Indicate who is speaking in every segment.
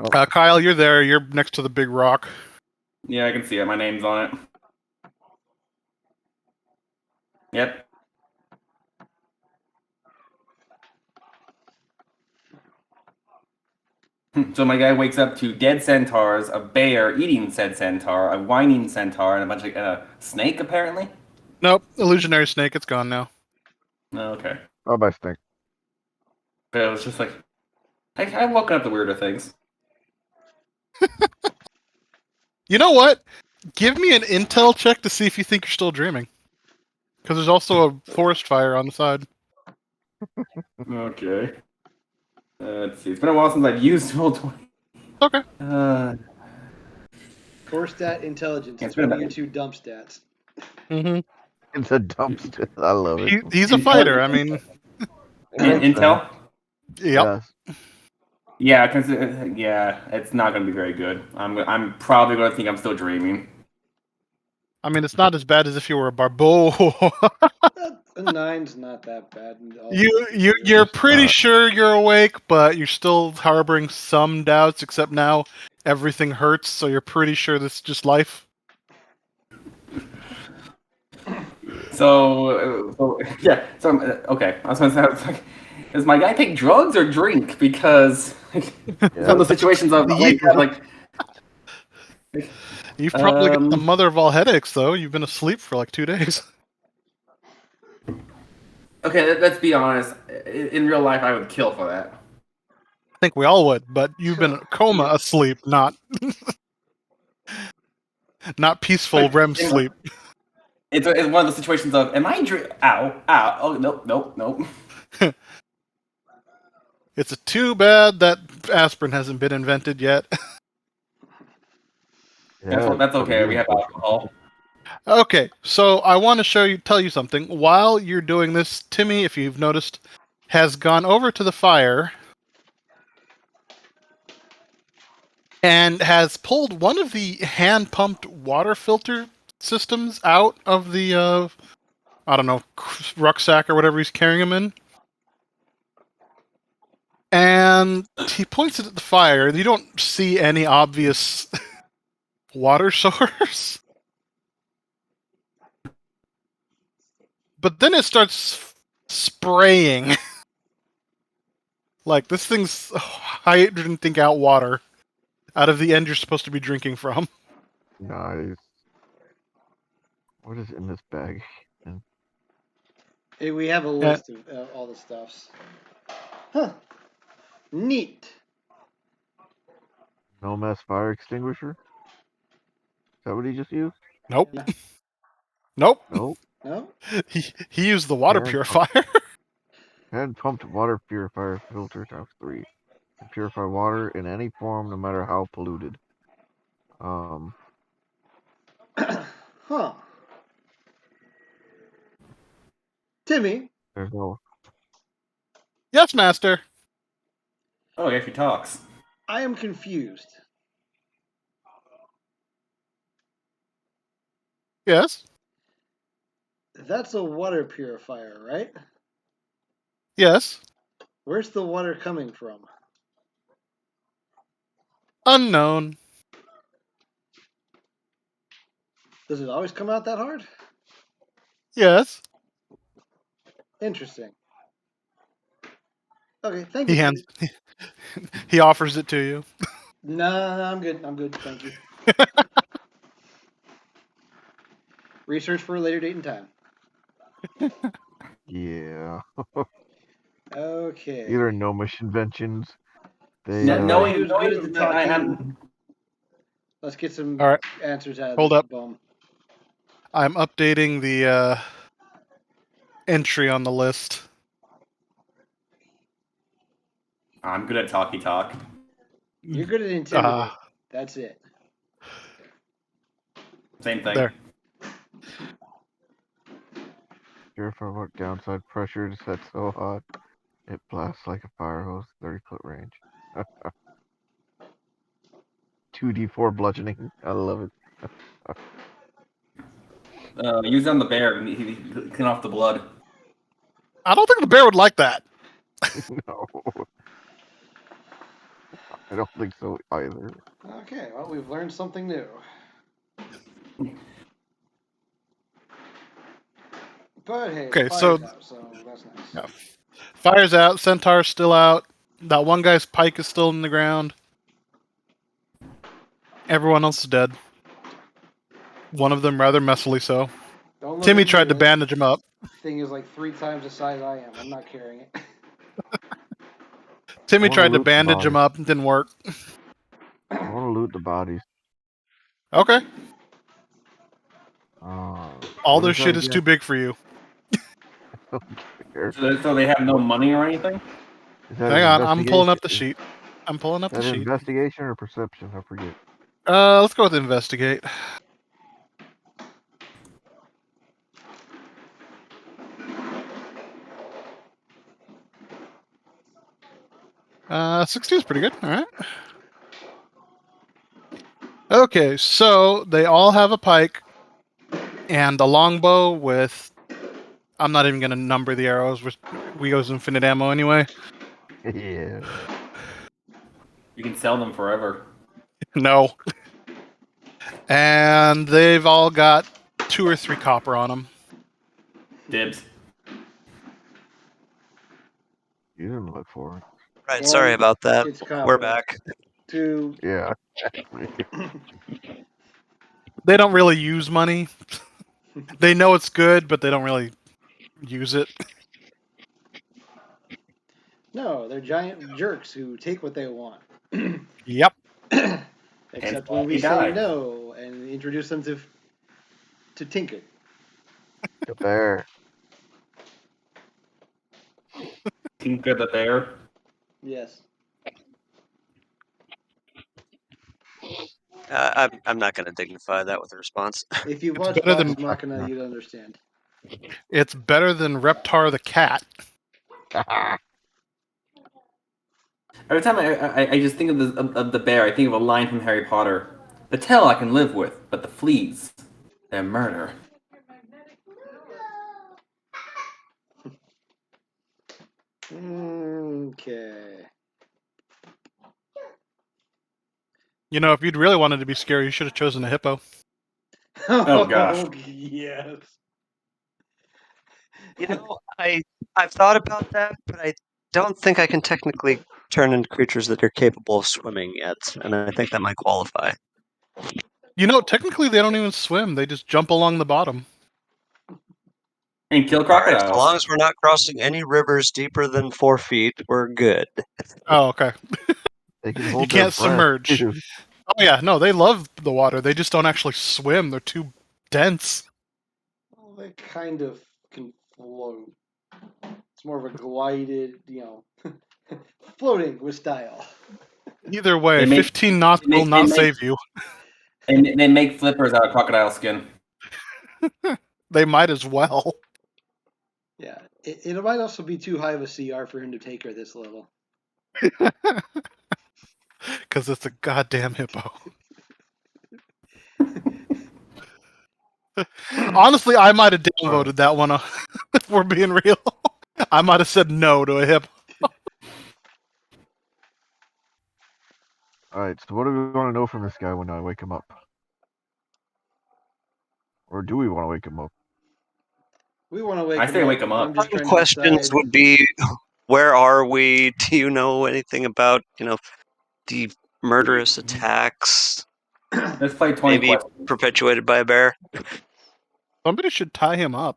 Speaker 1: Oh.
Speaker 2: Kyle, you're there. You're next to the big rock.
Speaker 3: Yeah, I can see it. My name's on it. Yep. So my guy wakes up to dead centaurs, a bear eating said centaur, a whining centaur, and a bunch of snake apparently.
Speaker 2: Nope, illusionary snake. It's gone now.
Speaker 3: Oh, okay.
Speaker 1: Oh, my snake.
Speaker 3: But it was just like, I've woken up to weirder things.
Speaker 2: You know what? Give me an intel check to see if you think you're still dreaming. Because there's also a forest fire on the side.
Speaker 3: Okay. Let's see. It's been a while since I've used Roll20.
Speaker 2: Okay.
Speaker 4: Core stat intelligence.
Speaker 3: It's
Speaker 4: It's one
Speaker 3: been
Speaker 4: of
Speaker 3: a-
Speaker 4: your two dump stats.
Speaker 2: Mm-hmm.
Speaker 1: It's a dumpster. I love it.
Speaker 2: He's a fighter. I mean,
Speaker 3: Intel?
Speaker 2: yep.
Speaker 1: Yes.
Speaker 3: Yeah, because it's not going to be very good. I'm probably going to think I'm still dreaming.
Speaker 2: I mean, it's not as bad as if you were a barbo.
Speaker 4: A 9's not that bad.
Speaker 2: You're pretty sure you're awake, but you're still harboring some doubts. Except now, everything hurts, so you're pretty sure this is just life.
Speaker 3: So okay. I was going to say, like, does my guy take drugs or drink? Because some of the situations I've like.
Speaker 2: You've probably got the mother of all headaches, though. You've been asleep for like 2 days.
Speaker 3: Okay, let's be honest. In real life, I would kill for that.
Speaker 2: I think we all would, but you've been coma asleep, not peaceful REM sleep.
Speaker 3: It's one of the situations of, am I ow, oh, nope.
Speaker 2: It's too bad that aspirin hasn't been invented yet.
Speaker 3: That's okay. We have alcohol.
Speaker 2: Okay, so I want to tell you something. While you're doing this, Timmy, if you've noticed, has gone over to the fire and has pulled one of the hand-pumped water filter systems out of the, I don't know, rucksack or whatever he's carrying him in. And he points it at the fire. You don't see any obvious water source. But then it starts spraying. Like, this thing's hydrogen think out water out of the end you're supposed to be drinking from.
Speaker 1: Nice. What is in this bag?
Speaker 4: Hey, we have a list of all the stuffs. Huh. Neat.
Speaker 1: No mess fire extinguisher? Is that what he just used?
Speaker 2: Nope.
Speaker 4: Yeah.
Speaker 2: Nope.
Speaker 1: Nope.
Speaker 4: No?
Speaker 2: He used the water purifier.
Speaker 1: Hand pumped water purifier filter ×3. To purify water in any form, no matter how polluted.
Speaker 4: Huh. Timmy,
Speaker 1: There's no.
Speaker 2: Yes, master.
Speaker 3: Oh, he actually talks.
Speaker 4: I am confused.
Speaker 2: Yes.
Speaker 4: That's a water purifier, right?
Speaker 2: Yes.
Speaker 4: Where's the water coming from?
Speaker 2: Unknown.
Speaker 4: Does it always come out that hard?
Speaker 2: Yes.
Speaker 4: Interesting. Okay, thank you.
Speaker 2: He offers it to you.
Speaker 4: No, I'm good. I'm good. Thank you. Research for a later date and time.
Speaker 1: Yeah.
Speaker 4: Okay.
Speaker 1: Either gnomish inventions. They.
Speaker 3: Knowing
Speaker 4: Let's get some answers out of
Speaker 2: Hold
Speaker 4: this
Speaker 2: up.
Speaker 4: bum.
Speaker 2: I'm updating the entry on the list.
Speaker 3: I'm good at talky talk.
Speaker 4: You're good at intimidate. That's it.
Speaker 3: Same thing.
Speaker 2: There.
Speaker 1: Purify what downside pressure to set so hot it blasts like a fire hose, 30-foot range. 2d4 bludgeoning. I love it.
Speaker 3: Use it on the bear and he clean off the blood.
Speaker 2: I don't think the bear would like that.
Speaker 1: No. I don't think so either.
Speaker 4: Okay, well, we've learned something new. But hey,
Speaker 2: Okay,
Speaker 4: the
Speaker 2: so-
Speaker 4: fire's out, so that's nice.
Speaker 2: Yeah. Fire's out. Centaur's still out. That one guy's pike is still in the ground. Everyone else is dead. One of them rather messily so.
Speaker 4: Don't look
Speaker 2: Timmy
Speaker 4: at me,
Speaker 2: tried to
Speaker 4: this
Speaker 2: bandage him up.
Speaker 4: thing is like 3 times the size I am. I'm not carrying it.
Speaker 2: Timmy
Speaker 1: wanna
Speaker 2: tried to
Speaker 1: loot the
Speaker 2: bandage him
Speaker 1: body.
Speaker 2: up. It didn't work.
Speaker 1: I want to loot the bodies.
Speaker 2: Okay.
Speaker 1: All
Speaker 2: All their shit is too big for you.
Speaker 3: So they have no money or anything?
Speaker 2: Hang on, I'm pulling up the sheet. I'm pulling up
Speaker 1: Is
Speaker 2: the
Speaker 1: that
Speaker 2: sheet.
Speaker 1: investigation or perception? I forget.
Speaker 2: Let's go with investigate. Uh, 16 is pretty good. All right. Okay, so they all have a pike and a longbow with. I'm not even going to number the arrows. We goes infinite ammo anyway.
Speaker 1: Yeah.
Speaker 3: You can sell them forever.
Speaker 2: No. And they've all got 2 or 3 copper on them.
Speaker 3: Dibs.
Speaker 1: You didn't look for it.
Speaker 5: Right,
Speaker 4: Well,
Speaker 5: sorry about that.
Speaker 4: It's copper.
Speaker 5: We're back.
Speaker 4: To
Speaker 1: Yeah.
Speaker 2: They don't really use money. They know it's good, but they don't really use it.
Speaker 4: no, they're giant jerks who take what they want.
Speaker 2: Yep.
Speaker 4: Except when we
Speaker 3: he
Speaker 4: say
Speaker 3: died.
Speaker 4: no and introduce them to Tinker.
Speaker 1: The bear.
Speaker 3: Tinker the Bear.
Speaker 4: Yes.
Speaker 5: I'm not going to dignify that with a response.
Speaker 4: If you
Speaker 2: It's
Speaker 4: watch
Speaker 2: better than-
Speaker 4: Vox Machina, you'd understand.
Speaker 2: It's better than Reptar the cat.
Speaker 3: Every time I just think of the bear, I think of a line from Harry Potter. The tail I can live with, but the fleas, they're murder.
Speaker 4: Okay.
Speaker 2: You know, if you'd really wanted to be scary, you should have chosen a hippo.
Speaker 3: Oh, gosh.
Speaker 4: Yes.
Speaker 5: You know, I've thought about that, but I don't think I can technically turn into creatures that are capable of swimming yet, and I think that might qualify.
Speaker 2: You know, technically they don't even swim. They just jump along the bottom.
Speaker 3: And kill
Speaker 5: All right,
Speaker 3: crocodiles.
Speaker 5: as long as we're not crossing any rivers deeper than 4 feet, we're good.
Speaker 2: Oh, okay.
Speaker 1: They can hold
Speaker 2: You
Speaker 1: their
Speaker 2: can't
Speaker 1: breath,
Speaker 2: submerge.
Speaker 1: too.
Speaker 2: Oh, yeah. No, they love the water. They just don't actually swim. They're too dense.
Speaker 4: Well, they kind of can float. It's more of a glided, floating with style.
Speaker 2: Either way,
Speaker 3: They make-
Speaker 2: 15 knots
Speaker 3: they
Speaker 2: will
Speaker 3: make-
Speaker 2: not
Speaker 3: they make-
Speaker 2: save you.
Speaker 3: And they make flippers out of crocodile skin.
Speaker 2: They might as well.
Speaker 4: Yeah. It might also be too high of a CR for him to take her this level.
Speaker 2: Because it's a goddamn hippo. Honestly, I might have downvoted that one, if we're being real. I might have said no to a hippo.
Speaker 1: Alright, so what do we want to know from this guy when I wake him up? Or do we want to wake him up?
Speaker 4: We want to wake
Speaker 3: I
Speaker 4: him
Speaker 3: say
Speaker 4: up.
Speaker 3: wake him up.
Speaker 4: I'm just
Speaker 5: Some
Speaker 4: trying to
Speaker 5: questions
Speaker 4: decide-
Speaker 5: would be, where are we? Do you know anything about, the murderous attacks
Speaker 3: Let's play 20
Speaker 5: maybe
Speaker 3: questions.
Speaker 5: perpetuated by a bear?
Speaker 2: Somebody should tie him up.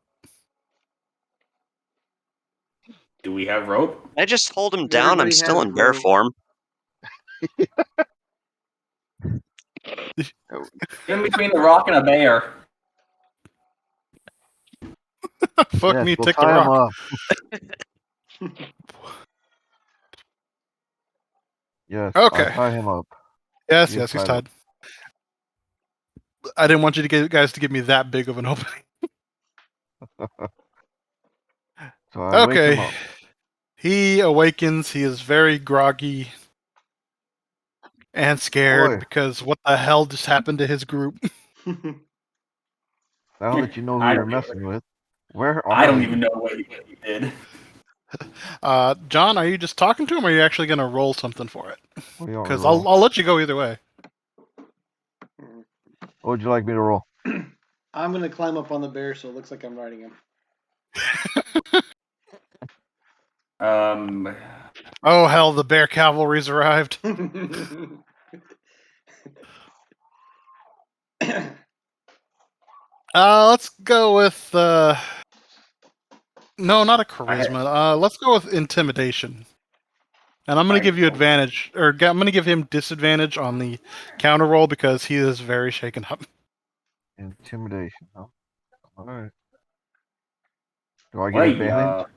Speaker 3: Do we have rope?
Speaker 5: I just hold him down. I'm
Speaker 4: Everybody
Speaker 5: still
Speaker 4: has
Speaker 5: in bear
Speaker 4: rope.
Speaker 5: form.
Speaker 3: In between the rock and a bear.
Speaker 2: Fuck
Speaker 1: Yes,
Speaker 2: me,
Speaker 1: we'll
Speaker 2: tick the
Speaker 1: tie him
Speaker 2: rock.
Speaker 1: up. Yes,
Speaker 2: Okay.
Speaker 1: I'll tie him up.
Speaker 2: Yes,
Speaker 1: He's
Speaker 2: yes, he's
Speaker 1: tied
Speaker 2: tied. I didn't want you guys to give me that big of an opening.
Speaker 1: So I wake him
Speaker 2: Okay.
Speaker 1: up.
Speaker 2: He awakens. He is very groggy and scared
Speaker 1: Boy.
Speaker 2: because what the hell just happened to his group?
Speaker 1: Now that you know who
Speaker 3: I
Speaker 1: you're
Speaker 3: don't
Speaker 1: messing with, where are
Speaker 3: I don't
Speaker 1: you?
Speaker 3: even know what he did.
Speaker 2: John, are you just talking to him, or are you actually going to roll something for it?
Speaker 1: What do you want me
Speaker 2: Because
Speaker 1: to roll?
Speaker 2: I'll let you go either way.
Speaker 1: What would you like me to roll?
Speaker 4: I'm gonna climb up on the bear, so it looks like I'm riding him.
Speaker 2: Oh hell, the bear cavalry's arrived. Let's go with no, not a charisma. Let's go with intimidation. And I'm going to give you advantage, or I'm going to give him disadvantage on the counter roll because he is very shaken up.
Speaker 1: Intimidation. Oh. All right. Do I get advantage?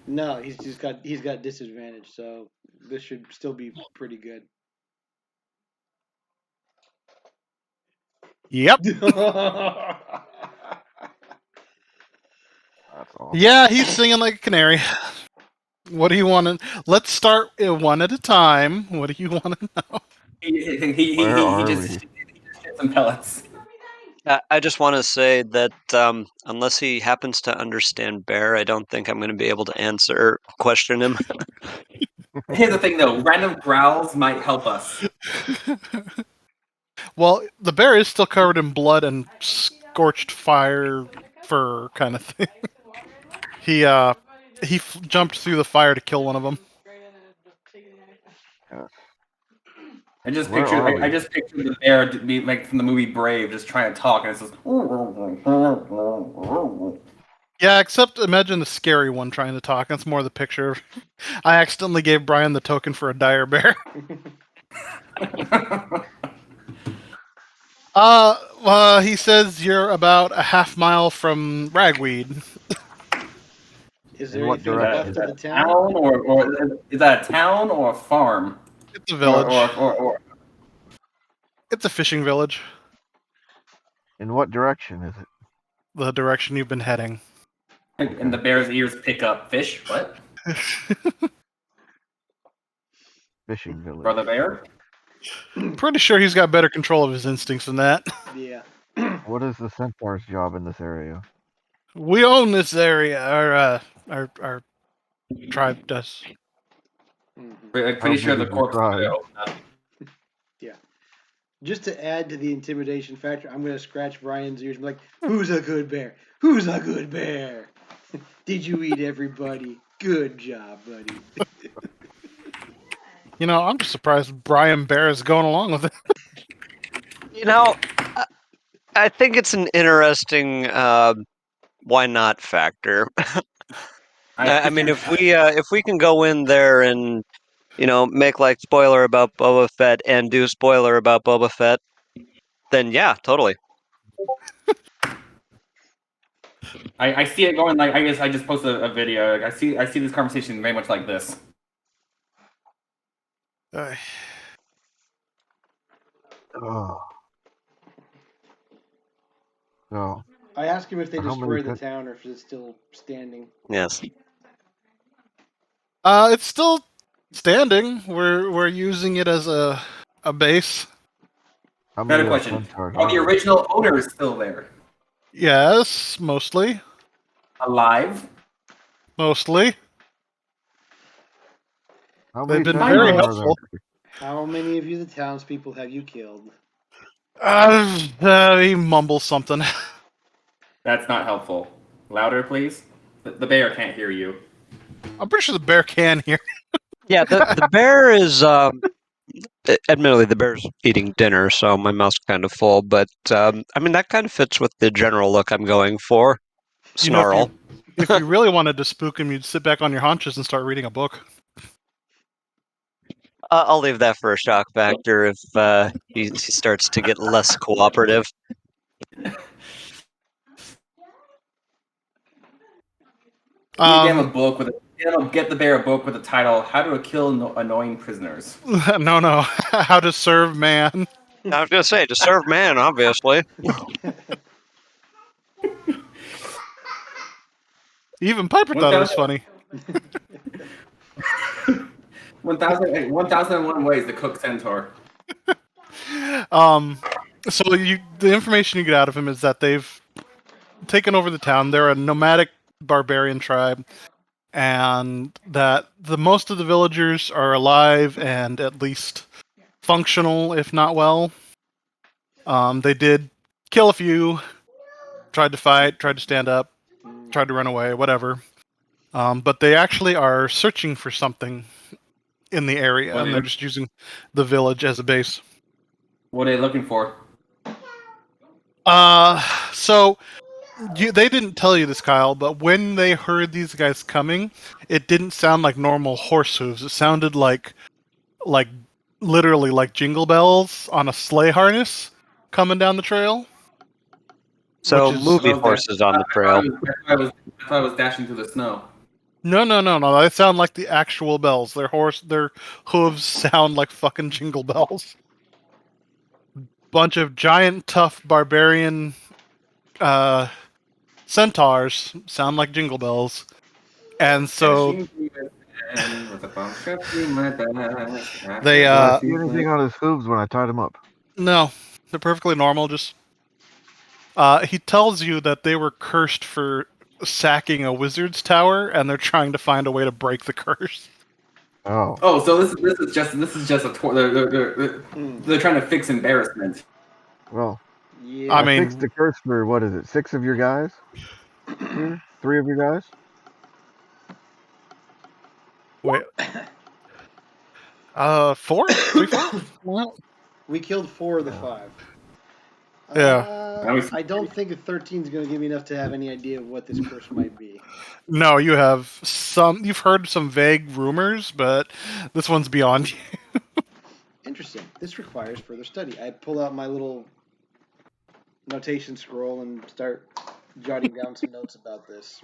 Speaker 4: No, he's got disadvantage, so this should still be pretty good.
Speaker 2: Yep.
Speaker 1: That's awesome.
Speaker 2: Yeah, he's singing like a canary. What do you want to? Let's start one at a time. What do you want to know?
Speaker 3: He just hit some pellets.
Speaker 5: I just want to say that unless he happens to understand bear, I don't think I'm going to be able to question him.
Speaker 3: Here's the thing, though. Random growls might help us.
Speaker 2: Well, the bear is still covered in blood and scorched fire fur kind of thing. He jumped through the fire to kill one of them.
Speaker 3: I just pictured the bear to be like from the movie Brave, just trying to talk, and it's just.
Speaker 2: Yeah, except imagine the scary one trying to talk. That's more the picture. I accidentally gave Brian the token for a dire bear. He says you're about a half mile from Ragweed.
Speaker 4: Is there anything left of the town?
Speaker 3: Or is that a town or a farm?
Speaker 2: It's a village.
Speaker 3: Or
Speaker 2: It's a fishing village.
Speaker 1: In what direction is it?
Speaker 2: The direction you've been heading.
Speaker 3: And the bear's ears pick up fish. What?
Speaker 1: Fishing village.
Speaker 3: Brother Bear?
Speaker 2: Pretty sure he's got better control of his instincts than that.
Speaker 4: Yeah.
Speaker 1: What is the centaur's job in this area?
Speaker 2: We own this area. Our tribe does.
Speaker 3: I'm pretty sure the corpse.
Speaker 4: Yeah. Just to add to the intimidation factor, I'm gonna scratch Brian's ears and be like, "Who's a good bear? Who's a good bear? Did you eat everybody? Good job, buddy."
Speaker 2: You know, I'm just surprised Brian Bear is going along with it.
Speaker 5: You know, I think it's an interesting why not factor. I mean, if we can go in there and make like spoiler about Boba Fett and do spoiler about Boba Fett, then yeah, totally.
Speaker 3: I see it going like I guess I just posted a video. Like, I see this conversation very much like this.
Speaker 1: Oh. So.
Speaker 4: I asked him if they destroyed the town or if it's still standing.
Speaker 5: Yes.
Speaker 2: It's still standing. We're using it as a base.
Speaker 3: Better question. Are the original owners still there?
Speaker 2: Yes, mostly.
Speaker 3: Alive?
Speaker 2: Mostly. They've been
Speaker 1: very
Speaker 2: helpful.
Speaker 4: How many of you, the townspeople, have you killed?
Speaker 2: He mumbles something.
Speaker 3: That's not helpful. Louder, please. The bear can't hear you.
Speaker 2: I'm pretty sure the bear can hear.
Speaker 5: Yeah, the bear is. Admittedly, the bear's eating dinner, so my mouth's kind of full. But I mean, that kind of fits with the general look I'm going for. Snarl.
Speaker 2: If you really wanted to spook him, you'd sit back on your haunches and start reading a book.
Speaker 5: I'll leave that for a shock factor if he starts to get less cooperative.
Speaker 3: Get the bear a book with the title "How to Kill Annoying Prisoners."
Speaker 2: No. How to serve man.
Speaker 5: I was gonna say to serve man, obviously.
Speaker 2: Even Piper thought it was funny.
Speaker 3: 1001 ways to cook centaur.
Speaker 2: So the information you get out of him is that they've taken over the town. They're a nomadic barbarian tribe. and that the most of the villagers are alive and at least functional, if not well. They did kill a few, tried to fight, tried to stand up, tried to run away, whatever. But they actually are searching for something in the area, and they're just using the village as a base.
Speaker 3: What are they looking for?
Speaker 2: So they didn't tell you this, Kyle, but when they heard these guys coming, it didn't sound like normal horse hooves. It sounded like literally like jingle bells on a sleigh harness coming down the trail.
Speaker 5: So
Speaker 2: Which is-
Speaker 5: movie horses on the trail.
Speaker 3: I thought I was dashing through the snow.
Speaker 2: No. They sound like the actual bells. Their hooves sound like fucking jingle bells. Bunch of giant, tough barbarian centaurs sound like jingle bells, and so they
Speaker 1: Did I see anything on his hooves when I tied him up?
Speaker 2: no, they're perfectly normal. Just he tells you that they were cursed for sacking a wizard's tower, and they're trying to find a way to break the curse.
Speaker 1: Oh.
Speaker 3: Oh, so this is just they're trying to fix embarrassment.
Speaker 1: Well,
Speaker 4: Yeah.
Speaker 2: I mean-
Speaker 1: fixed the curse for, what is it, 6 of your guys? 3 of your guys?
Speaker 2: Wait, 4, 3, 4. Well,
Speaker 4: We killed 4 of the 5.
Speaker 2: Yeah.
Speaker 4: I don't think a 13 is going to give me enough to have any idea of what this curse might be.
Speaker 2: no, you have some. You've heard some vague rumors, but this one's beyond you.
Speaker 4: Interesting. This requires further study. I pull out my little notation scroll and start jotting down some notes about this.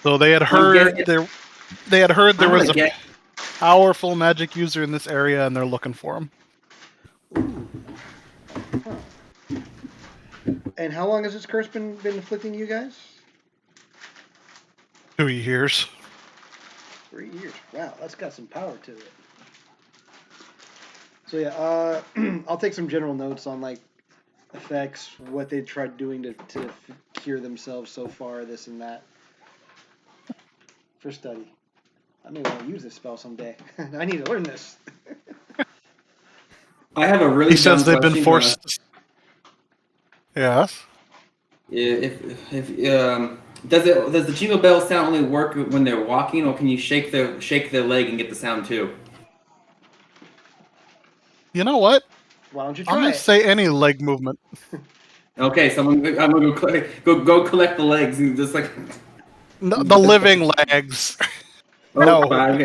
Speaker 2: So they had heard there. They had heard there was a powerful magic user in this area, and they're looking for him.
Speaker 4: And how long has this curse been afflicting you guys?
Speaker 2: 2 years.
Speaker 4: 3 years. Wow, that's got some power to it. So yeah, I'll take some general notes on like effects, what they tried doing to cure themselves so far, this and that, for study. I may want to use this spell someday. I need to learn this.
Speaker 3: I have a really.
Speaker 2: He says
Speaker 3: dumb
Speaker 2: they've been
Speaker 3: question,
Speaker 2: forced. Yes.
Speaker 3: If does the jingle bell sound only work when they're walking, or can you shake their leg and get the sound too?
Speaker 2: You know what?
Speaker 4: Why don't you
Speaker 2: I'm
Speaker 4: try
Speaker 2: gonna
Speaker 4: it?
Speaker 2: say any leg movement.
Speaker 3: Okay, so I'm gonna go collect the legs and just like.
Speaker 2: The living legs.
Speaker 3: Oh,
Speaker 2: No.
Speaker 3: fine,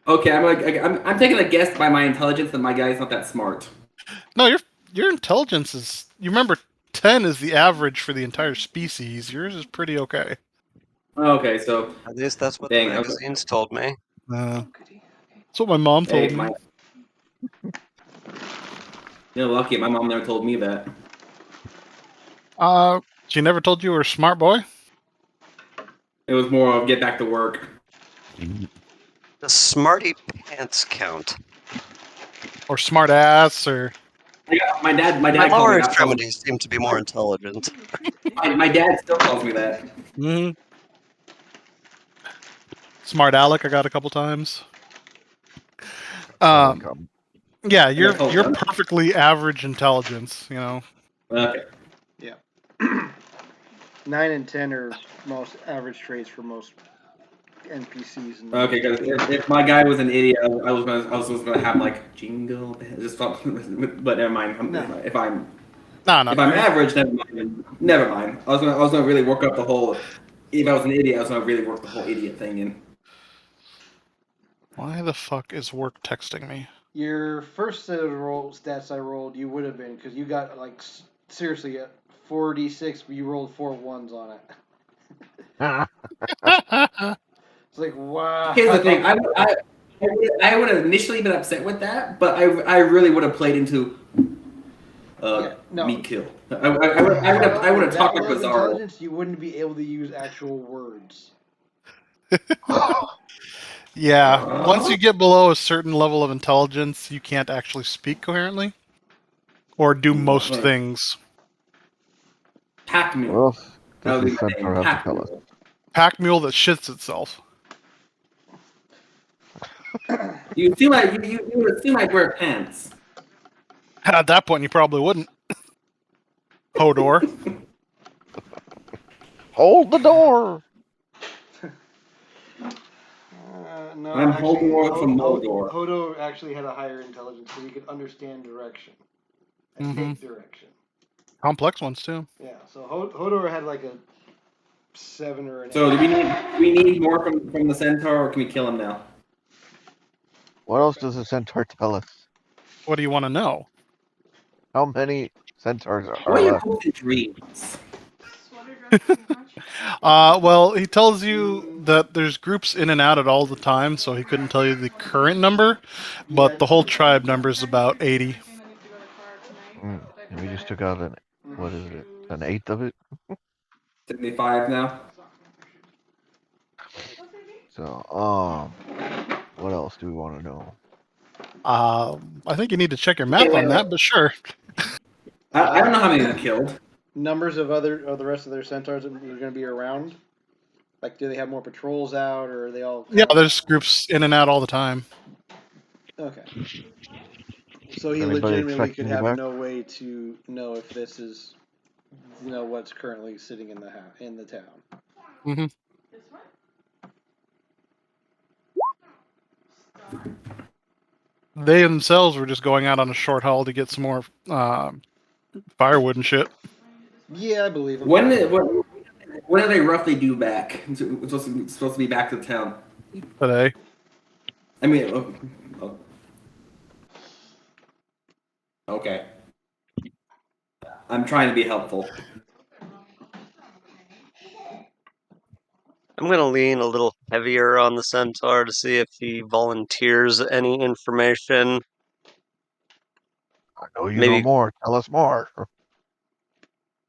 Speaker 3: okay. I'm taking a guess by my intelligence that my guy's not that smart.
Speaker 2: No, your intelligence is. You remember, 10 is the average for the entire species. Yours is pretty okay.
Speaker 3: Okay, so
Speaker 5: At least that's what
Speaker 3: Dang,
Speaker 5: the
Speaker 3: I was-
Speaker 5: magazines told me.
Speaker 2: That's what my mom told
Speaker 3: hey,
Speaker 2: me.
Speaker 3: you're lucky. My mom never told me that.
Speaker 2: She never told you you were a smart boy?
Speaker 3: It was more of get back to work.
Speaker 5: The smarty pants count.
Speaker 2: Or smart ass, or...
Speaker 3: My dad
Speaker 5: My
Speaker 3: called
Speaker 5: lower
Speaker 3: me that.
Speaker 5: extremities seem to be more intelligent.
Speaker 3: My dad still calls me that.
Speaker 2: Mm-hmm. Smart Alec, I got a couple times. Yeah, you're perfectly average intelligence, you know.
Speaker 3: Okay.
Speaker 4: 9 and 10 are most average traits for most NPCs. And
Speaker 3: Okay, because if my guy was an idiot, I was gonna have like jingle. Just thought, but never mind.
Speaker 4: No.
Speaker 3: If I'm
Speaker 2: No.
Speaker 3: average, never mind. I was gonna really work up the whole. If I was an idiot, I was gonna really work the whole idiot thing in.
Speaker 2: Why the fuck is work texting me?
Speaker 4: your first set of stats I rolled, you would have been, because you got like seriously a 4d6, but you rolled 4 ones on it. It's like, wow.
Speaker 3: Here's the thing. I would have initially been upset with that, but I really would have played into meat kill. I would have talked like
Speaker 4: That level of
Speaker 3: Bizarro.
Speaker 4: intelligence, you wouldn't be able to use actual words.
Speaker 2: Yeah, once you get below a certain level of intelligence, you can't actually speak coherently. Or do most
Speaker 3: Right.
Speaker 2: things.
Speaker 3: Pac-Man.
Speaker 1: Well,
Speaker 3: That would
Speaker 1: this
Speaker 3: be
Speaker 1: is
Speaker 3: my name.
Speaker 1: Centaur has to tell us.
Speaker 2: pack mule that shits itself.
Speaker 3: You seem like you would seem like wear pants.
Speaker 2: At that point, you probably wouldn't. Hodor.
Speaker 1: Hold the door.
Speaker 4: No,
Speaker 3: I'm
Speaker 4: actually,
Speaker 3: Hodor from Mordor.
Speaker 4: Hodor actually had a higher intelligence, so he could understand direction and take direction.
Speaker 2: Complex ones too.
Speaker 4: Yeah, so Hodor had like a 7 or an 8.
Speaker 3: So do we need more from the centaur, or can we kill him now?
Speaker 1: What else does the centaur tell us?
Speaker 2: What do you want to know?
Speaker 1: How many centaurs are
Speaker 3: What are your
Speaker 1: left?
Speaker 3: hopes and dreams?
Speaker 2: Well, he tells you that there's groups in and out at all the time, so he couldn't tell you the current number, but the whole tribe number is about 80.
Speaker 1: And we just took out what is it? An eighth of it?
Speaker 3: 75 now.
Speaker 1: So, what else do we want to know?
Speaker 2: I think you need to check your math on that, but sure.
Speaker 3: I don't know how many they killed.
Speaker 4: Numbers of the rest of their centaurs that are going to be around? Like, do they have more patrols out, or are they all...
Speaker 2: Yeah, there's groups in and out all the time.
Speaker 4: Okay. So he
Speaker 1: Anybody
Speaker 4: legitimately
Speaker 1: expecting
Speaker 4: could
Speaker 1: you
Speaker 4: have
Speaker 1: back?
Speaker 4: no way to know if this is, what's currently sitting in the town.
Speaker 2: Mm-hmm. They themselves were just going out on a short haul to get some more firewood and shit.
Speaker 4: Yeah, I believe him.
Speaker 3: When are they roughly due back? It's supposed to be back to the town
Speaker 2: Today.
Speaker 3: I mean, okay. I'm trying to be helpful.
Speaker 5: I'm going to lean a little heavier on the centaur to see if he volunteers any information.
Speaker 1: I know you
Speaker 5: Maybe-
Speaker 1: know more. Tell us more.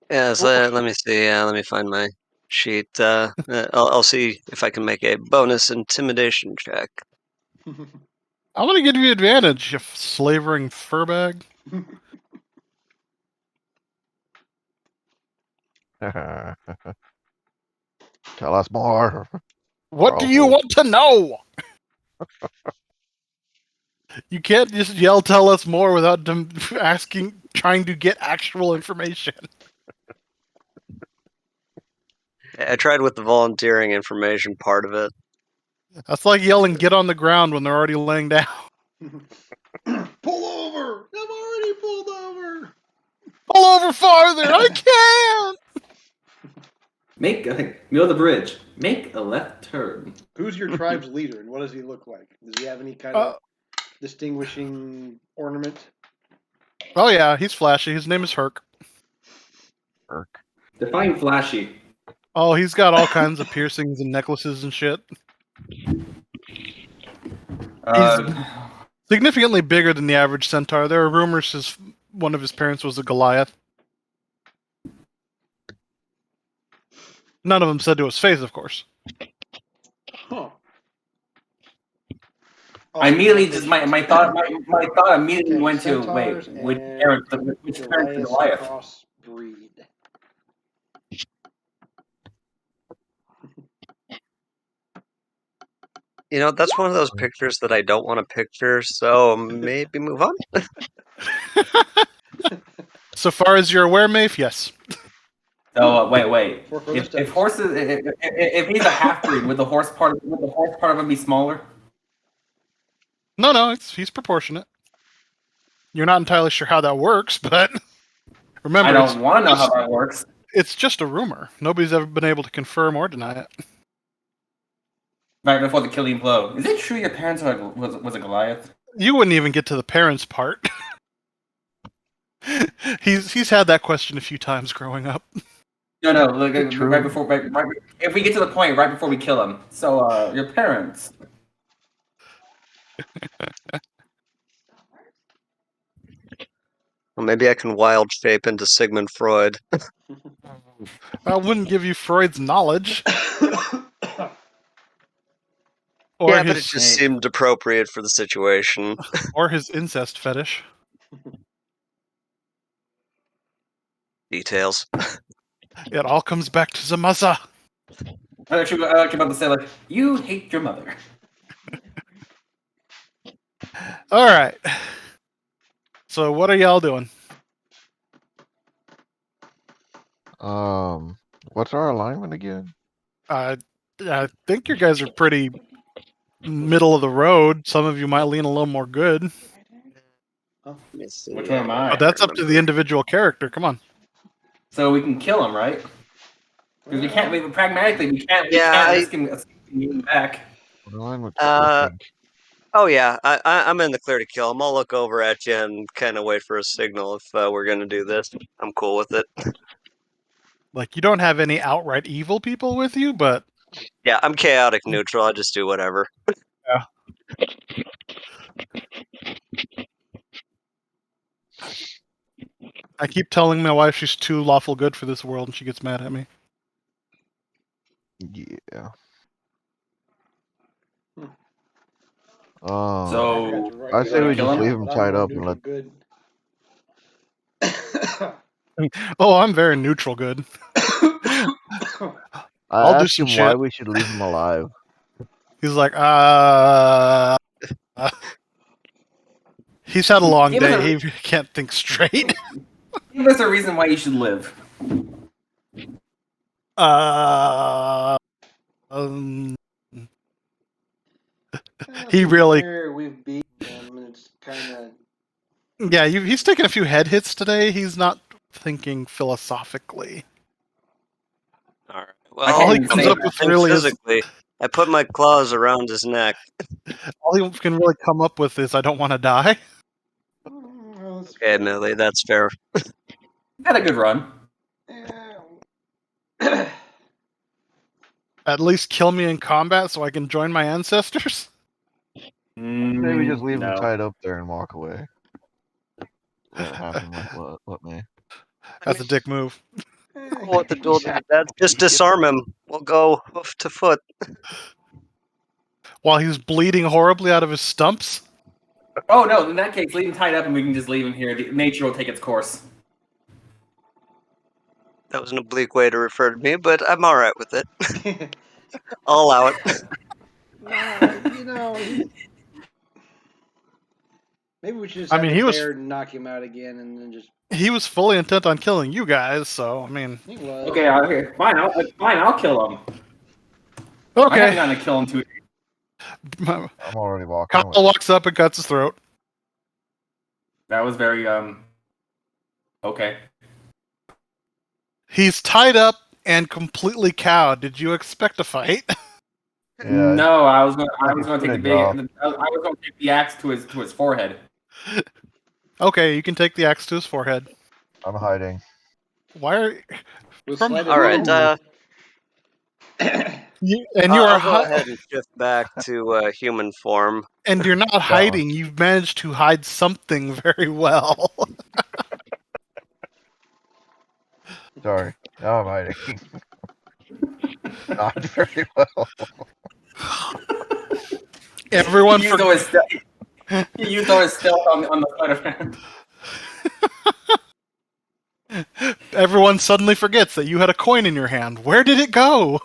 Speaker 5: Yeah, so let me see. Let me find my sheet. I'll see if I can make a bonus intimidation check.
Speaker 2: I'm going to give you advantage, you slavering furbag.
Speaker 1: Tell us more.
Speaker 2: What do you want to know? You can't just yell, tell us more without them trying to get actual information.
Speaker 5: I tried with the volunteering information part of it.
Speaker 2: That's like yelling, get on the ground when they're already laying down.
Speaker 4: Pull over! I'm already pulled over!
Speaker 2: Pull over farther! I can't!
Speaker 3: Middle of the bridge. Make a left turn.
Speaker 4: Who's your tribe's leader, and what does he look like? Does he have any kind of distinguishing ornament?
Speaker 2: Oh yeah, he's flashy. His name is Herc.
Speaker 1: Herc.
Speaker 3: Define flashy.
Speaker 2: Oh, he's got all kinds of piercings and necklaces and shit. He's significantly bigger than the average centaur. There are rumors one of his parents was a Goliath. None of them said to his face, of course.
Speaker 4: Huh.
Speaker 3: I immediately just my thought immediately went to
Speaker 4: Centaurs
Speaker 3: which
Speaker 4: and
Speaker 3: parent the Goliath?
Speaker 4: Crossbreed.
Speaker 5: That's one of those pictures that I don't want to picture, so maybe move on.
Speaker 2: So far as you're aware, Maeve, yes.
Speaker 3: So wait. If horses, if he's a half breed, would the horse part of him be smaller?
Speaker 2: No, he's proportionate. You're not entirely sure how that works, but remember,
Speaker 3: I don't want to know how that works.
Speaker 2: It's just a rumor. Nobody's ever been able to confirm or deny it.
Speaker 3: Right before the killing blow. Is it true your parents was a Goliath?
Speaker 2: You wouldn't even get to the parents part. He's had that question a few times growing up.
Speaker 3: No. Look, right before. If we get to the point, right before we kill him. So, your parents.
Speaker 5: Well, maybe I can wild shape into Sigmund Freud.
Speaker 2: I wouldn't give you Freud's knowledge.
Speaker 5: But it just seemed appropriate for the situation.
Speaker 2: Or his incest fetish.
Speaker 5: Details.
Speaker 2: It all comes back to Zamaza.
Speaker 3: I actually about to say, like, you hate your mother.
Speaker 2: All right. So what are y'all doing?
Speaker 1: What's our alignment again?
Speaker 2: I think you guys are pretty middle of the road. Some of you might lean a little more good,
Speaker 5: Let me see.
Speaker 3: Which one am I?
Speaker 2: but that's up to the individual character. Come on.
Speaker 3: So we can kill him, right? Because we can't. Pragmatically, we can't. We
Speaker 5: Yeah,
Speaker 3: can't risk him getting back.
Speaker 1: What alignment's
Speaker 5: Uh,
Speaker 1: clicking?
Speaker 5: Oh yeah, I'm in the clear to kill him. I'll look over at you and kind of wait for a signal if we're gonna do this. I'm cool with it.
Speaker 2: Like you don't have any outright evil people with you, but
Speaker 5: Yeah, I'm chaotic neutral. I just do whatever.
Speaker 2: I keep telling my wife she's too lawful good for this world, and she gets mad at me.
Speaker 1: Yeah.
Speaker 3: So
Speaker 1: I say we
Speaker 3: kill
Speaker 1: just
Speaker 3: him?
Speaker 1: leave him tied up and let.
Speaker 4: Good.
Speaker 2: Oh, I'm very neutral good.
Speaker 1: I
Speaker 2: I'll do
Speaker 1: asked
Speaker 2: some
Speaker 1: him why
Speaker 2: shit.
Speaker 1: we should leave him alive.
Speaker 2: He's like, he's had a long
Speaker 3: Give us
Speaker 2: day. He can't think straight.
Speaker 3: Give us a reason why you should live.
Speaker 2: Um, he really,
Speaker 4: We've beat him. It's kind of.
Speaker 2: yeah, he's taken a few head hits today. He's not thinking philosophically.
Speaker 5: All right.
Speaker 2: All he
Speaker 3: can't
Speaker 2: comes
Speaker 3: say
Speaker 2: up
Speaker 3: that.
Speaker 2: with really is,
Speaker 5: physically, I put my claws around his neck.
Speaker 2: all he can really come up with is, I don't want to die.
Speaker 5: Okay, Millie, that's fair.
Speaker 3: Had a good run.
Speaker 4: Yeah.
Speaker 2: At least kill me in combat so I can join my ancestors.
Speaker 1: Maybe just leave him
Speaker 3: No.
Speaker 1: tied up there and walk away. Let it happen like what may.
Speaker 2: That's a dick move.
Speaker 5: What the duel to that? Just disarm him. We'll go hoof to foot.
Speaker 2: While he's bleeding horribly out of his stumps.
Speaker 3: Oh no! In that case, leave him tied up, and we can just leave him here. Nature will take its course.
Speaker 5: That was an oblique way to refer to me, but I'm all right with it. I'll allow it.
Speaker 4: Maybe we should just
Speaker 2: I
Speaker 4: have
Speaker 2: mean,
Speaker 4: the
Speaker 2: he was-
Speaker 4: bear knock him out again, and then just.
Speaker 2: He was fully intent on killing you guys, so I mean.
Speaker 4: He was.
Speaker 3: Okay, fine. I'll kill him. I
Speaker 2: Okay.
Speaker 3: haven't gotten to kill him too.
Speaker 1: I'm already walking
Speaker 2: Kyle
Speaker 1: away.
Speaker 2: walks up and cuts his throat.
Speaker 3: That was very okay.
Speaker 2: He's tied up and completely cowed. Did you expect a fight?
Speaker 1: Yeah,
Speaker 3: No, I was going
Speaker 1: I
Speaker 3: to
Speaker 1: can
Speaker 3: take the
Speaker 1: put
Speaker 3: big.
Speaker 1: it
Speaker 3: I
Speaker 1: off.
Speaker 3: was going to take the axe to his forehead.
Speaker 2: Okay, you can take the axe to his forehead.
Speaker 1: I'm hiding.
Speaker 2: Why are
Speaker 4: With
Speaker 2: From-
Speaker 4: sleight of
Speaker 5: All right.
Speaker 4: hand.
Speaker 2: you? And you are
Speaker 5: I'll go ahead and shift back to human form.
Speaker 2: and you're not hiding. You've managed to hide something very well.
Speaker 1: Sorry. Now I'm hiding. Not very well.
Speaker 2: Everyone
Speaker 3: He used always stealth on the sleight of hand.
Speaker 2: Everyone suddenly forgets that you had a coin in your hand. Where did it go?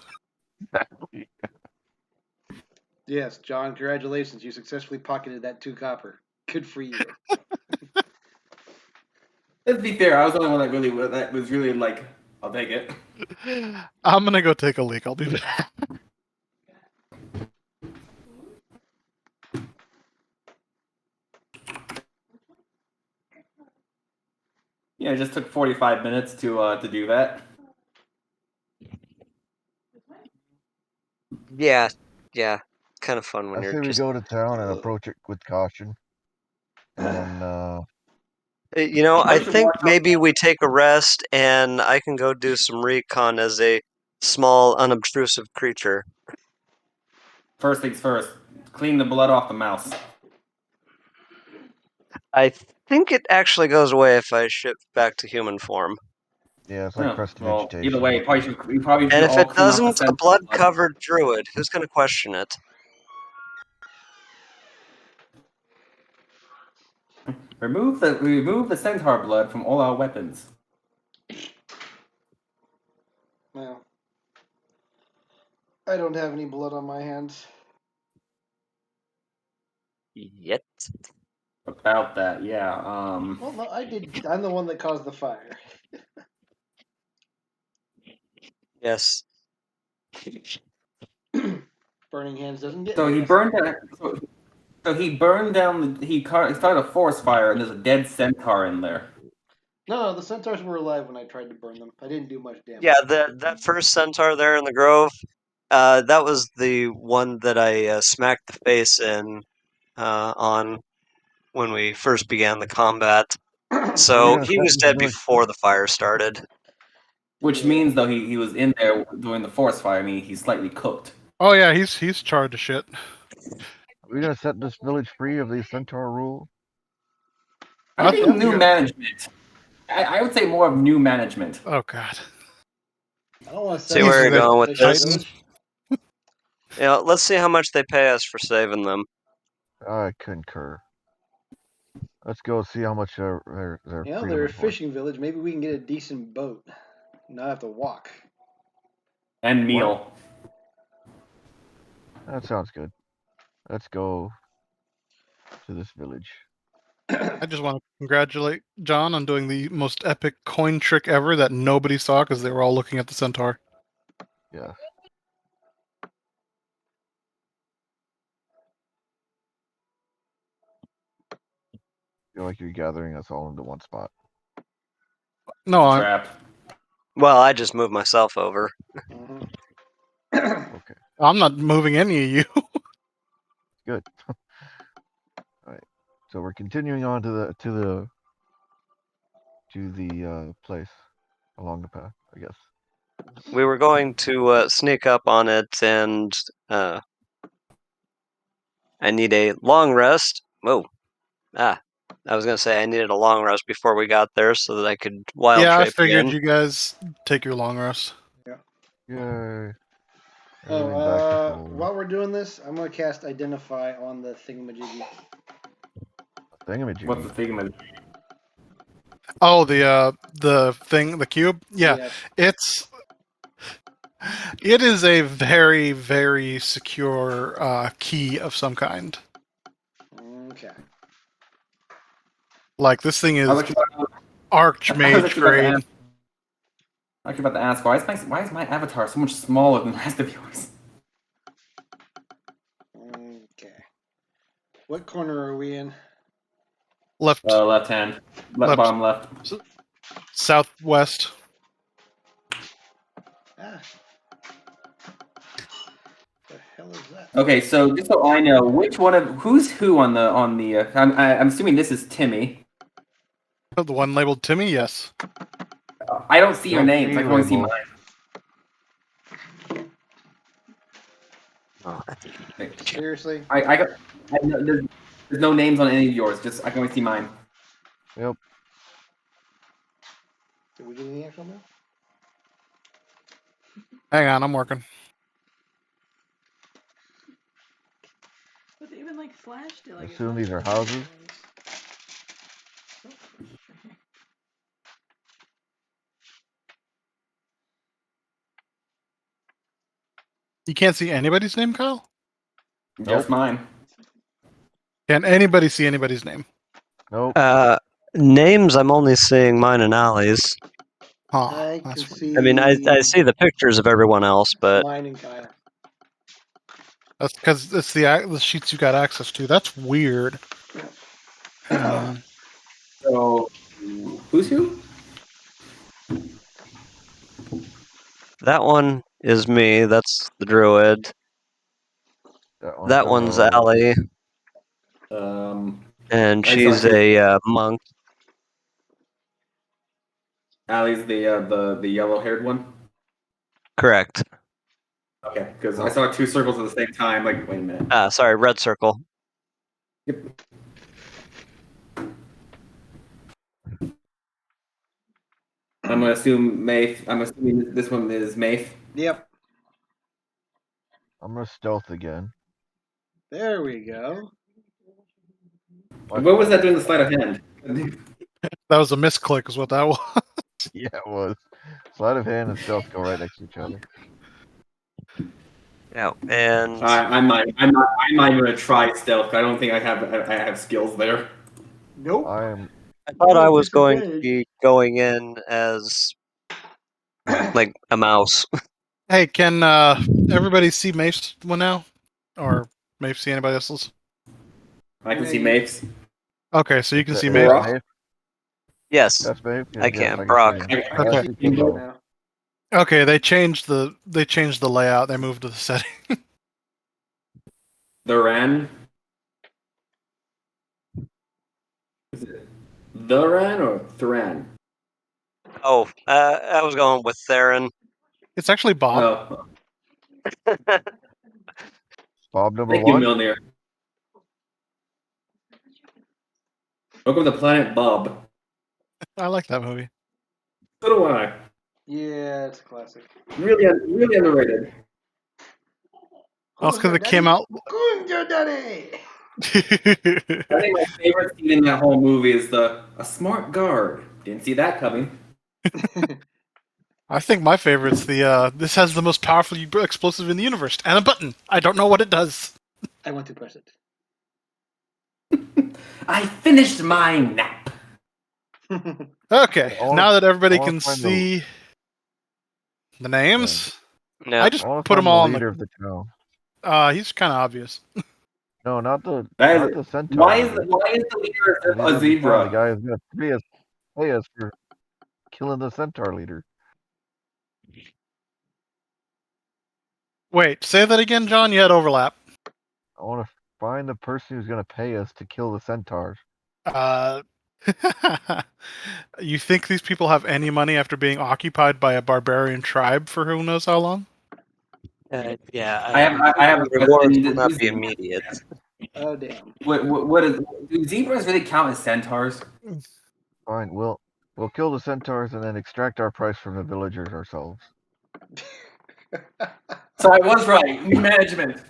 Speaker 4: Yes, John, congratulations. You successfully pocketed that 2 copper. Good for you.
Speaker 3: Let's be fair. I was the only one that was really like, I'll take it.
Speaker 2: I'm gonna go take a leak. I'll be back.
Speaker 3: Yeah, it just took 45 minutes to do that.
Speaker 5: Yeah. Kind of fun when
Speaker 1: I
Speaker 5: you're
Speaker 1: say we
Speaker 5: just.
Speaker 1: go to town and approach it with caution. And
Speaker 5: I think maybe we take a rest, and I can go do some recon as a small, unobtrusive creature.
Speaker 3: First things first, clean the blood off the mouse.
Speaker 5: I think it actually goes away if I shift back to human form.
Speaker 1: yeah, it's like prestidigitation.
Speaker 3: Either way, you probably should
Speaker 5: And if
Speaker 3: all
Speaker 5: it
Speaker 3: clean off the
Speaker 5: doesn't, a
Speaker 3: scent
Speaker 5: blood-covered druid. Who's going to question it?
Speaker 3: Remove the centaur blood from all our weapons.
Speaker 4: Well, I don't have any blood on my hands.
Speaker 5: Yet.
Speaker 3: About that, yeah.
Speaker 4: Well, no, I did. I'm the one that caused the fire.
Speaker 5: Yes.
Speaker 4: Burning hands doesn't get
Speaker 3: So
Speaker 4: me.
Speaker 3: he burned down. So he burned down. He started a forest fire, and there's a dead centaur in there.
Speaker 4: No, the centaurs were alive when I tried to burn them. I didn't do much damage.
Speaker 5: Yeah, that first centaur there in the grove, that was the one that I smacked the face in on when we first began the combat. So
Speaker 1: gonna
Speaker 5: he
Speaker 1: set
Speaker 5: was
Speaker 1: this
Speaker 5: dead
Speaker 1: village
Speaker 5: before the fire started.
Speaker 3: Which
Speaker 4: Yeah.
Speaker 3: means, though, he was in there during the forest fire. I mean, he's slightly cooked.
Speaker 2: Oh yeah, he's charred to shit.
Speaker 1: Are we gonna set this village free of the centaur rule?
Speaker 3: I think
Speaker 2: think
Speaker 3: new
Speaker 2: you-
Speaker 3: management. I would say more of new management.
Speaker 2: Oh god.
Speaker 4: I don't want to
Speaker 5: See where you're going with this?
Speaker 2: Titan.
Speaker 5: Yeah, let's see how much they pay us for saving them.
Speaker 1: I concur. Let's go see how much their
Speaker 4: You know,
Speaker 1: freedom
Speaker 4: they're a
Speaker 1: is worth.
Speaker 4: fishing village. Maybe we can get a decent boat. Not have to walk.
Speaker 3: And meal.
Speaker 1: That sounds good. Let's go to this village.
Speaker 2: I just want to congratulate John on doing the most epic coin trick ever that nobody saw because they were all looking at the centaur.
Speaker 1: Yeah. Feel like you're gathering us all into one spot.
Speaker 2: No, I'm,
Speaker 3: Trap.
Speaker 5: Well, I just moved myself over.
Speaker 4: Mhm.
Speaker 1: Okay,
Speaker 2: I'm not moving any of you.
Speaker 1: good. All right. So we're continuing on to the place along the path, I guess.
Speaker 5: We were going to sneak up on it, and I need a long rest. Whoa. I was going to say I needed a long rest before we got there so that I could wild
Speaker 2: Yeah, I
Speaker 5: shape
Speaker 2: figured
Speaker 5: again.
Speaker 2: you guys take your long rest.
Speaker 1: Yay.
Speaker 4: Oh,
Speaker 1: Everything back to full.
Speaker 4: while we're doing this, I'm going to cast Identify on the thingamajiggy.
Speaker 1: Thingamajiggy.
Speaker 3: What's the figment?
Speaker 2: Oh, the thing, the cube. Yeah,
Speaker 4: Yes.
Speaker 2: it is a very very secure key of some kind.
Speaker 4: Okay.
Speaker 2: Like this thing
Speaker 3: I
Speaker 2: is
Speaker 3: was actually
Speaker 2: archmage
Speaker 3: about to
Speaker 2: grade.
Speaker 3: ask- actually about to ask, why is my avatar so much smaller than the rest of yours?
Speaker 4: Okay. What corner are we in?
Speaker 2: Left,
Speaker 3: Left hand.
Speaker 2: Left.
Speaker 3: Bottom left.
Speaker 2: southwest.
Speaker 4: Ah. The hell is that?
Speaker 3: Okay, so just so I know, who's who on the I'm assuming this is Timmy.
Speaker 2: The one labeled Timmy. Yes.
Speaker 3: I don't see your
Speaker 1: Don't
Speaker 3: names.
Speaker 1: see
Speaker 3: I can only see
Speaker 1: labels.
Speaker 3: mine.
Speaker 5: Oh,
Speaker 4: Seriously?
Speaker 3: There's no names on any of yours. Just I can only see mine.
Speaker 1: Yep.
Speaker 4: Did we get any actual mail?
Speaker 2: Hang on, I'm working.
Speaker 6: But even like Flash did like.
Speaker 1: Assume these are houses.
Speaker 2: You can't see anybody's name, Kyle?
Speaker 3: Just mine.
Speaker 2: Can anybody see anybody's name?
Speaker 1: Nope.
Speaker 5: names, I'm only seeing mine and Allie's.
Speaker 2: Huh.
Speaker 4: I can
Speaker 2: That's weird.
Speaker 4: see.
Speaker 5: I mean, I see the pictures of everyone else, but
Speaker 4: Mine and Kyle.
Speaker 2: That's because it's the sheets you got access to. That's weird. Hang on.
Speaker 3: So who's who?
Speaker 5: that one is me. That's the druid. That one's
Speaker 1: Kyle.
Speaker 5: Allie, and
Speaker 3: I
Speaker 5: she's
Speaker 3: saw you.
Speaker 5: a monk.
Speaker 3: Allie's the yellow-haired one.
Speaker 5: Correct.
Speaker 3: Okay, because I saw two circles at the same time. Like, wait a minute.
Speaker 5: Sorry, red circle.
Speaker 3: Yep. I'm gonna assume Maeve. I'm assuming this one is Maeve.
Speaker 4: Yep.
Speaker 1: I'm gonna stealth again.
Speaker 4: There we go.
Speaker 3: What was that doing the sleight of hand?
Speaker 2: That was a misclick, is what that was.
Speaker 1: Yeah, it was. Sleight of hand and stealth go right next to each other.
Speaker 5: Yeah, and
Speaker 3: I'm not even gonna try stealth. 'Cause I don't think I have skills there.
Speaker 4: Nope.
Speaker 1: I am.
Speaker 5: I thought I
Speaker 4: have
Speaker 5: was going to
Speaker 4: disadvantage.
Speaker 5: be going in as like a mouse.
Speaker 2: Hey, can everybody see Mafe's one now? Or Mafe see anybody else's?
Speaker 3: I can see
Speaker 4: Maybe.
Speaker 3: Mapes.
Speaker 2: Okay, so you can see
Speaker 1: Is
Speaker 2: Mafe.
Speaker 1: that
Speaker 3: Maeve?
Speaker 1: Maeve?
Speaker 5: Yes,
Speaker 1: That's Maeve?
Speaker 5: I
Speaker 1: Yes,
Speaker 5: can.
Speaker 1: I can
Speaker 5: Brock.
Speaker 1: see him.
Speaker 3: I
Speaker 2: Okay.
Speaker 3: can see
Speaker 1: both.
Speaker 4: now.
Speaker 2: Okay, they changed the layout. They moved to the setting.
Speaker 3: The Ran. Is it the Ran or Thran?
Speaker 5: Oh, I was going with Theron.
Speaker 2: It's actually Bob.
Speaker 3: Oh,
Speaker 1: Bob number
Speaker 3: thank you,
Speaker 1: one.
Speaker 3: Milner. Welcome to Planet Bob.
Speaker 2: I like that movie.
Speaker 3: So do I.
Speaker 4: Yeah, it's a classic.
Speaker 3: Really underrated.
Speaker 2: That's because it came out.
Speaker 4: Who's your daddy?
Speaker 3: I think my favorite scene in that whole movie is a smart guard. Didn't see that coming.
Speaker 2: I think my favorite's the this has the most powerful explosive in the universe and a button. I don't know what it does.
Speaker 4: I want to press it.
Speaker 3: I finished my nap.
Speaker 2: Okay,
Speaker 1: I wanna-
Speaker 2: now that everybody
Speaker 1: I wanna
Speaker 2: can
Speaker 1: find
Speaker 2: see the names,
Speaker 5: No,
Speaker 2: I just
Speaker 1: I want to
Speaker 2: put
Speaker 1: find
Speaker 2: them all
Speaker 1: the
Speaker 2: in
Speaker 1: leader
Speaker 2: the.
Speaker 1: of the town.
Speaker 2: He's kind of obvious.
Speaker 1: No, not the
Speaker 3: That is,
Speaker 1: not the centaur.
Speaker 3: why is
Speaker 1: leader.
Speaker 3: the leader
Speaker 1: The
Speaker 3: a
Speaker 1: leader of the town,
Speaker 3: zebra?
Speaker 1: the guy who's gonna pay us for killing the centaur leader.
Speaker 2: Wait, say that again, John. You had overlap.
Speaker 1: I want to find the person who's gonna pay us to kill the centaurs.
Speaker 2: Uh, you think these people have any money after being occupied by a barbarian tribe for who knows how long?
Speaker 5: yeah.
Speaker 3: I have a
Speaker 5: rewards
Speaker 3: question.
Speaker 5: will not be immediate.
Speaker 4: Oh damn.
Speaker 3: Do zebras really count as centaurs?
Speaker 1: Fine, we'll kill the centaurs and then extract our price from the villagers ourselves.
Speaker 3: So I was right. New management.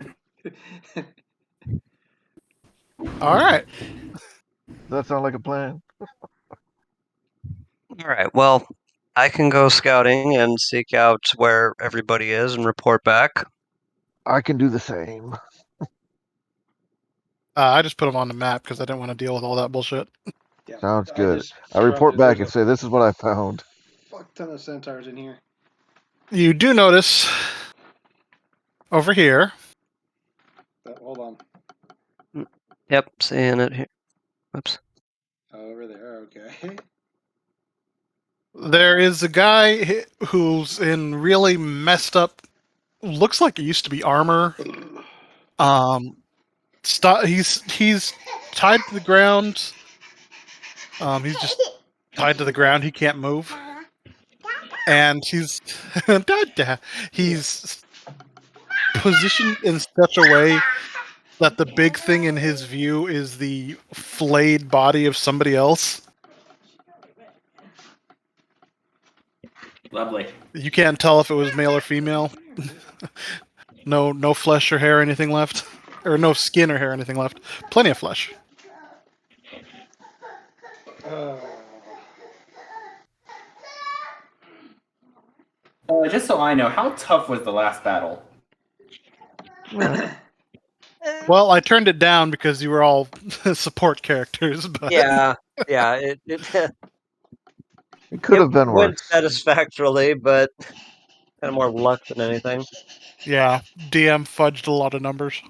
Speaker 2: All right.
Speaker 1: Does that sound like a plan?
Speaker 5: All right. Well, I can go scouting and seek out where everybody is and report back.
Speaker 1: I can do the same.
Speaker 2: I just put them on the map because I didn't want to deal with all that bullshit.
Speaker 4: Yeah,
Speaker 1: Sounds good.
Speaker 4: just
Speaker 1: I report
Speaker 4: scrubbed it.
Speaker 1: back
Speaker 4: There's
Speaker 1: and say, this is what I found.
Speaker 4: a fuck ton of centaurs in here.
Speaker 2: You do notice over here.
Speaker 4: Hold on.
Speaker 5: Yep, seeing it here. Oops.
Speaker 4: Over there. Okay.
Speaker 2: There is a guy who's in really messed up. Looks like it used to be armor. He's tied to the ground. He's just tied to the ground. He can't move, and he's he's positioned in such a way that the big thing in his view is the flayed body of somebody else.
Speaker 3: Lovely.
Speaker 2: You can't tell if it was male or female. No flesh or hair, anything left, or no skin or hair, anything left. Plenty of flesh.
Speaker 3: Just so I know, how tough was the last battle?
Speaker 2: Well, I turned it down because you were all support characters. But
Speaker 5: Yeah. It
Speaker 1: It could have been
Speaker 5: went
Speaker 1: worse.
Speaker 5: satisfactorily, but kind of more luck than anything.
Speaker 2: yeah, DM fudged a lot of numbers.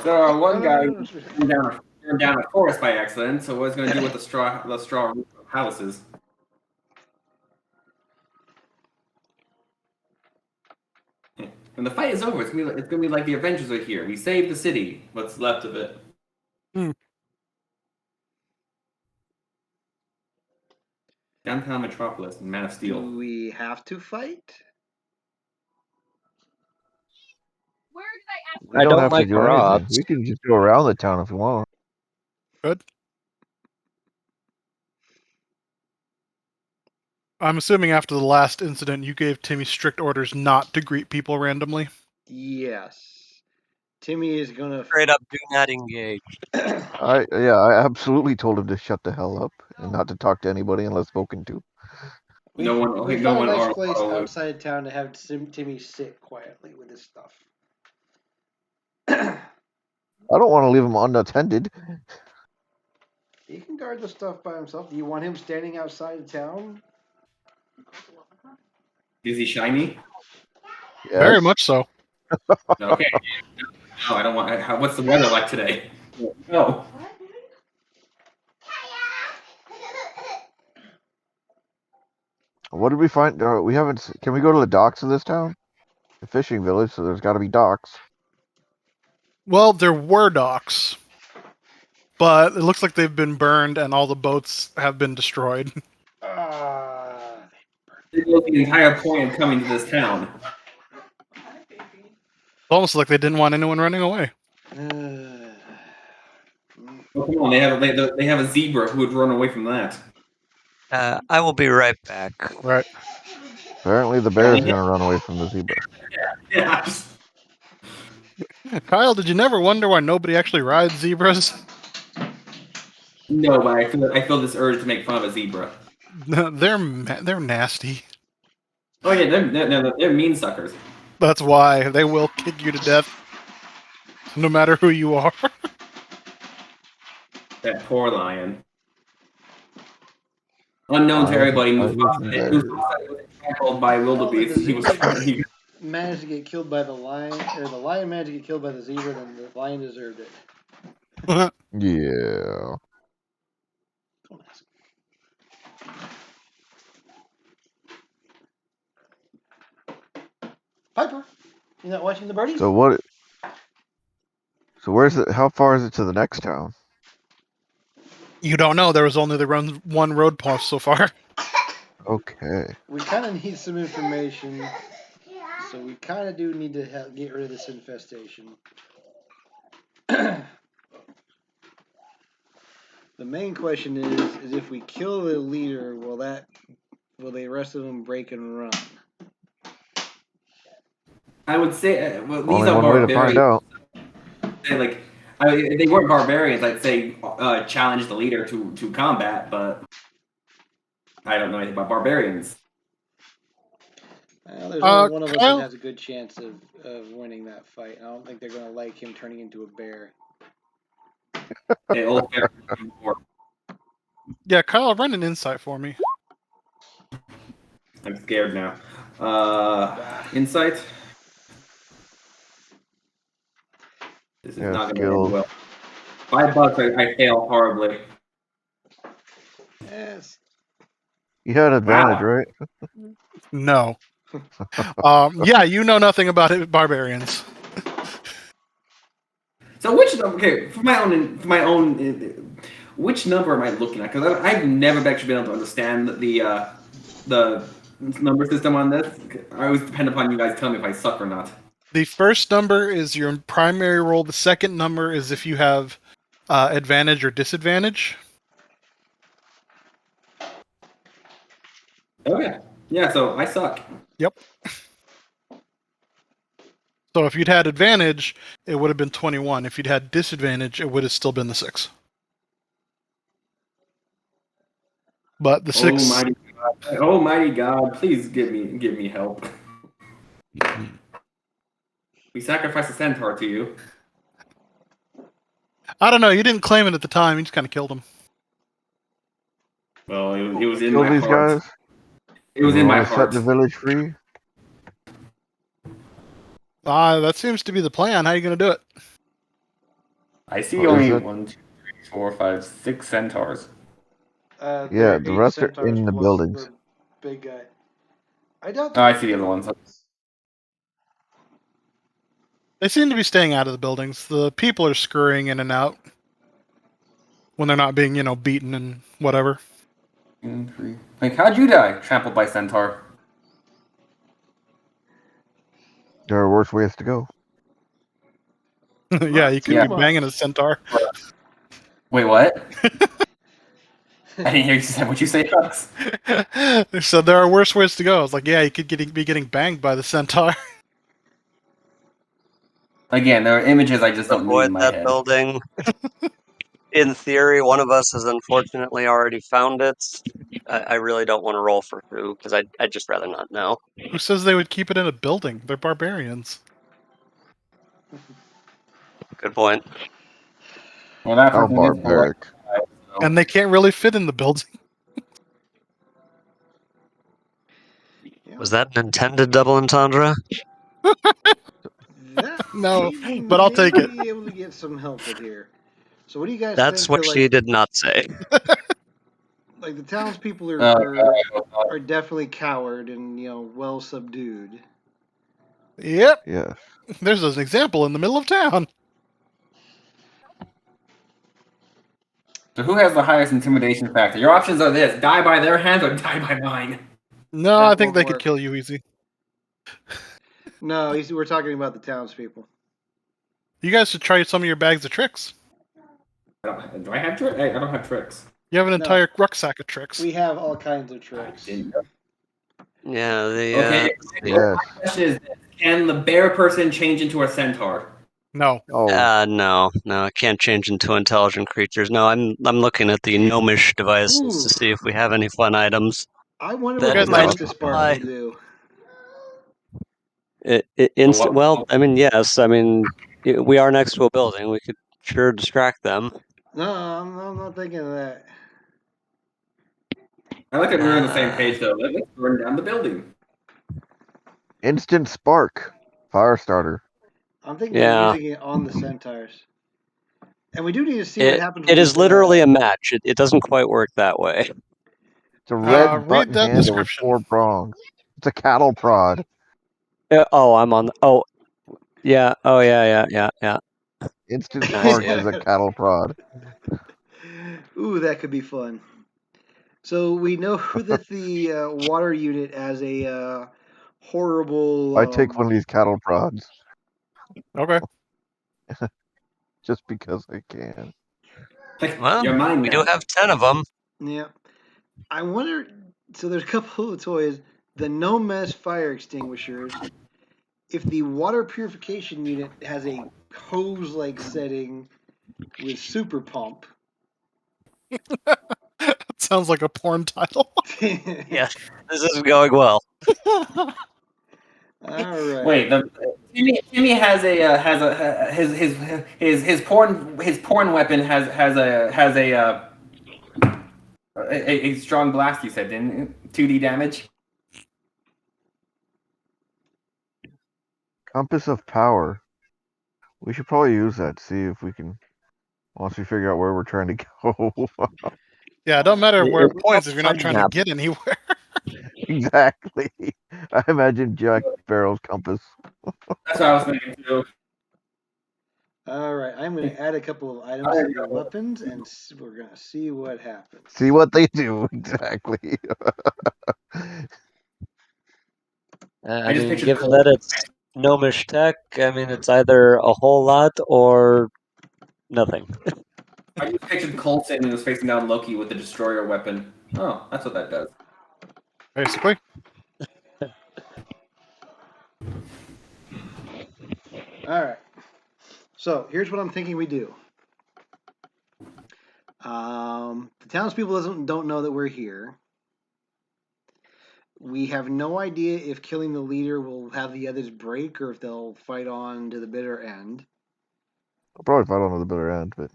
Speaker 3: So one guy turned down a forest by accident. So what's going to do with the straw roof houses? When the fight is over, it's gonna be like the Avengers are here. We saved the city. What's left of it? Downtown Metropolis, Man of Steel.
Speaker 4: Do we have to fight?
Speaker 1: We
Speaker 5: I don't
Speaker 1: have
Speaker 5: like
Speaker 1: to do
Speaker 5: rocks.
Speaker 1: anything. We can just go around the town if we want.
Speaker 2: Good. I'm assuming after the last incident, you gave Timmy strict orders not to greet people randomly.
Speaker 4: Yes. Timmy is gonna.
Speaker 5: Straight up, do not engage.
Speaker 1: I absolutely told him to shut the hell up and not to talk to anybody unless spoken to.
Speaker 4: We
Speaker 3: No one
Speaker 4: found a nice place outside town to have Timmy sit quietly with his stuff.
Speaker 1: I don't want to leave him unattended.
Speaker 4: He can guard the stuff by himself. Do you want him standing outside of town?
Speaker 3: Is he shiny?
Speaker 1: Yes.
Speaker 2: Very much so.
Speaker 3: Okay. No, I don't want. What's the weather like today? No.
Speaker 1: What did we find? We haven't. Can we go to the docks of this town? The fishing village, so there's got to be docks.
Speaker 2: Well, there were docks, but it looks like they've been burned and all the boats have been destroyed.
Speaker 3: This was the entire point of coming to this town.
Speaker 2: It's almost like they didn't want anyone running away.
Speaker 3: Oh, come on, they have a zebra who would run away from that.
Speaker 5: I will be right back.
Speaker 2: Right.
Speaker 1: Apparently, the bear is going to run away from the zebra.
Speaker 3: Yeah.
Speaker 2: Kyle, did you never wonder why nobody actually rides zebras?
Speaker 3: No, but I feel this urge to make fun of a zebra.
Speaker 2: No, they're nasty.
Speaker 3: Oh yeah, they're mean suckers.
Speaker 2: That's why they will kick you to death, no matter who you are.
Speaker 3: That poor lion. Unknown to everybody, Mufasa was tackled by wildebeest. He
Speaker 4: managed to get killed by the lion, or the lion managed to get killed by the zebra, and the lion deserved it.
Speaker 1: Yeah.
Speaker 4: Don't ask. Piper, you not watching the birdies?
Speaker 1: So what? So where's it? How far is it to the next town?
Speaker 2: You don't know. There was only the one road pass so far.
Speaker 1: Okay.
Speaker 4: We kind of need some information, so we kind of do need to get rid of this infestation. The main question is if we kill the leader, will the rest of them break and run?
Speaker 3: I would say, well, these
Speaker 1: Only
Speaker 3: are
Speaker 1: one way to find out.
Speaker 3: Like, if they weren't barbarians, I'd say challenge the leader to combat, but I don't know anything about barbarians.
Speaker 4: Well, there's only one of us that has a good chance of winning that fight. I don't think they're going to like him turning into a bear.
Speaker 3: Hey, old bear.
Speaker 2: Yeah, Kyle, run an insight for me.
Speaker 3: I'm scared now. Insight. This is not going to end well. $5, I fail horribly.
Speaker 4: Yes.
Speaker 1: You had advantage, right?
Speaker 2: No. Yeah, you know nothing about it, barbarians.
Speaker 3: So for my own, which number am I looking at? Because I've never actually been able to understand the number system on this. I always depend upon you guys telling me if I suck or not.
Speaker 2: The first number is your primary roll. The second number is if you have advantage or disadvantage.
Speaker 3: Okay. Yeah, so I suck.
Speaker 2: Yep. So if you'd had advantage, it would have been 21. If you'd had disadvantage, it would have still been the 6. But the 6.
Speaker 3: Almighty God, please give me help. We sacrificed a centaur to you.
Speaker 2: I don't know. You didn't claim it at the time. You just kind of killed him.
Speaker 3: Well, it was in
Speaker 1: Kill
Speaker 3: my
Speaker 1: these
Speaker 3: heart.
Speaker 1: guys.
Speaker 3: It was in my heart.
Speaker 1: Set the village free.
Speaker 2: That seems to be the plan. How are you going to do it?
Speaker 7: I see only 1, 2, 3, 4, 5, 6 centaurs.
Speaker 1: Yeah, the rest are in the buildings.
Speaker 4: The big guy. I doubt.
Speaker 7: Oh, I see the other ones.
Speaker 2: They seem to be staying out of the buildings. The people are scurrying in and out when they're not being, beaten and whatever.
Speaker 7: 2, 3. Like, how'd you die? Trampled by centaur.
Speaker 1: There are worse ways to go.
Speaker 2: Yeah, you could be banging a centaur.
Speaker 7: Wait, what? I didn't hear you say what you say, Fox.
Speaker 2: So there are worse ways to go. It's like, yeah, you could be getting banged by the centaur.
Speaker 7: Again, there are images I just don't need in
Speaker 5: Avoid
Speaker 7: my
Speaker 5: that
Speaker 7: head.
Speaker 5: building. In theory, one of us has unfortunately already found it. I really don't want to roll for who, because I'd just rather not know.
Speaker 2: Who says they would keep it in a building? They're barbarians.
Speaker 5: Good point.
Speaker 7: Well, that
Speaker 1: How
Speaker 7: person gets blown
Speaker 1: barbaric.
Speaker 7: up, so-
Speaker 2: And they can't really fit in the building.
Speaker 5: Was that an intended double entendre?
Speaker 4: That
Speaker 2: No,
Speaker 4: we
Speaker 2: but I'll take it.
Speaker 4: may be able to get some help with here. So what do you guys
Speaker 5: That's
Speaker 4: think?
Speaker 5: what
Speaker 4: Like,
Speaker 5: she did not say.
Speaker 4: like the townspeople are,
Speaker 7: Oh,
Speaker 4: are definitely coward and well subdued.
Speaker 2: Yep.
Speaker 1: Yes.
Speaker 2: There's an example in the middle of town.
Speaker 7: So who has the highest intimidation factor? Your options are this: die by their hands or die by mine.
Speaker 2: No,
Speaker 4: That
Speaker 2: I think
Speaker 4: won't
Speaker 2: they could
Speaker 4: work.
Speaker 2: kill you easy.
Speaker 4: No, we're talking about the townspeople.
Speaker 2: You guys should try some of your bags of tricks.
Speaker 3: Do I have tricks? I don't have tricks.
Speaker 2: You have an
Speaker 4: No.
Speaker 2: entire rucksack of tricks.
Speaker 4: We have all kinds of tricks.
Speaker 5: Yeah,
Speaker 7: Okay.
Speaker 1: Yes.
Speaker 3: My question is this: can the bear person change into a centaur?
Speaker 2: No.
Speaker 1: Oh,
Speaker 5: no, I can't change into intelligent creatures. No, I'm looking at the gnomish devices to see if we have any fun items.
Speaker 4: I wonder
Speaker 5: That
Speaker 4: what the
Speaker 2: might
Speaker 4: Noctis Spark
Speaker 5: apply.
Speaker 4: will do.
Speaker 5: Well, I mean, yes. I mean, we are next to a building. We could sure distract them.
Speaker 4: No, I'm not thinking of that.
Speaker 3: I like that we're on the same page though. Let's burn down the building.
Speaker 1: instant spark. Fire starter.
Speaker 4: I'm thinking
Speaker 5: Yeah.
Speaker 4: of using it on the centaurs. And we do need to see what happens.
Speaker 5: It is literally a match. It doesn't quite work that way.
Speaker 1: It's a red
Speaker 2: read
Speaker 1: button
Speaker 2: that
Speaker 1: handle with
Speaker 2: description.
Speaker 1: 4 prongs. It's a cattle prod.
Speaker 5: I'm on. Yeah. Oh, yeah.
Speaker 1: Instant
Speaker 5: I
Speaker 1: spark
Speaker 5: see
Speaker 1: is a cattle prod.
Speaker 4: Ooh, that could be fun. So we know that the water unit has a horrible.
Speaker 1: I take one of these cattle prods
Speaker 2: Okay.
Speaker 1: just because I can.
Speaker 5: Well,
Speaker 3: You're mine
Speaker 5: we
Speaker 3: now.
Speaker 5: do have 10 of them.
Speaker 4: Yeah. I wonder. So there's a couple of toys. The No Mess fire extinguishers. If the water purification unit has a hose-like setting with super pump.
Speaker 2: That sounds like a porn title.
Speaker 5: Yes, this isn't going well.
Speaker 4: All right.
Speaker 7: Wait, Timmy has his porn weapon has a strong blast. You said, didn't it? 2D damage.
Speaker 1: Compass of power. We should probably use that. See if we can. Once we figure out where we're trying to go.
Speaker 2: Yeah, it don't matter where it
Speaker 5: It-
Speaker 2: points if you're not
Speaker 5: it
Speaker 2: trying to
Speaker 5: happens.
Speaker 2: get anywhere.
Speaker 1: Exactly. I imagine Jack Sparrow's compass.
Speaker 3: That's what I was thinking too.
Speaker 4: All right. I'm going to add a couple of items to the weapons, and we're going to see what happens.
Speaker 1: See what they do. Exactly.
Speaker 5: I
Speaker 3: just
Speaker 5: mean,
Speaker 3: pictured
Speaker 5: given
Speaker 3: Cole.
Speaker 5: that it's gnomish tech, I mean, it's either a whole lot or nothing.
Speaker 3: I just pictured Coulson and was facing down Loki with the destroyer weapon. Oh, that's what that does.
Speaker 2: Basically.
Speaker 4: All right. So here's what I'm thinking we do. The townspeople don't know that we're here. We have no idea if killing the leader will have the others break or if they'll fight on to the bitter end.
Speaker 1: I'll probably fight on to the bitter end, but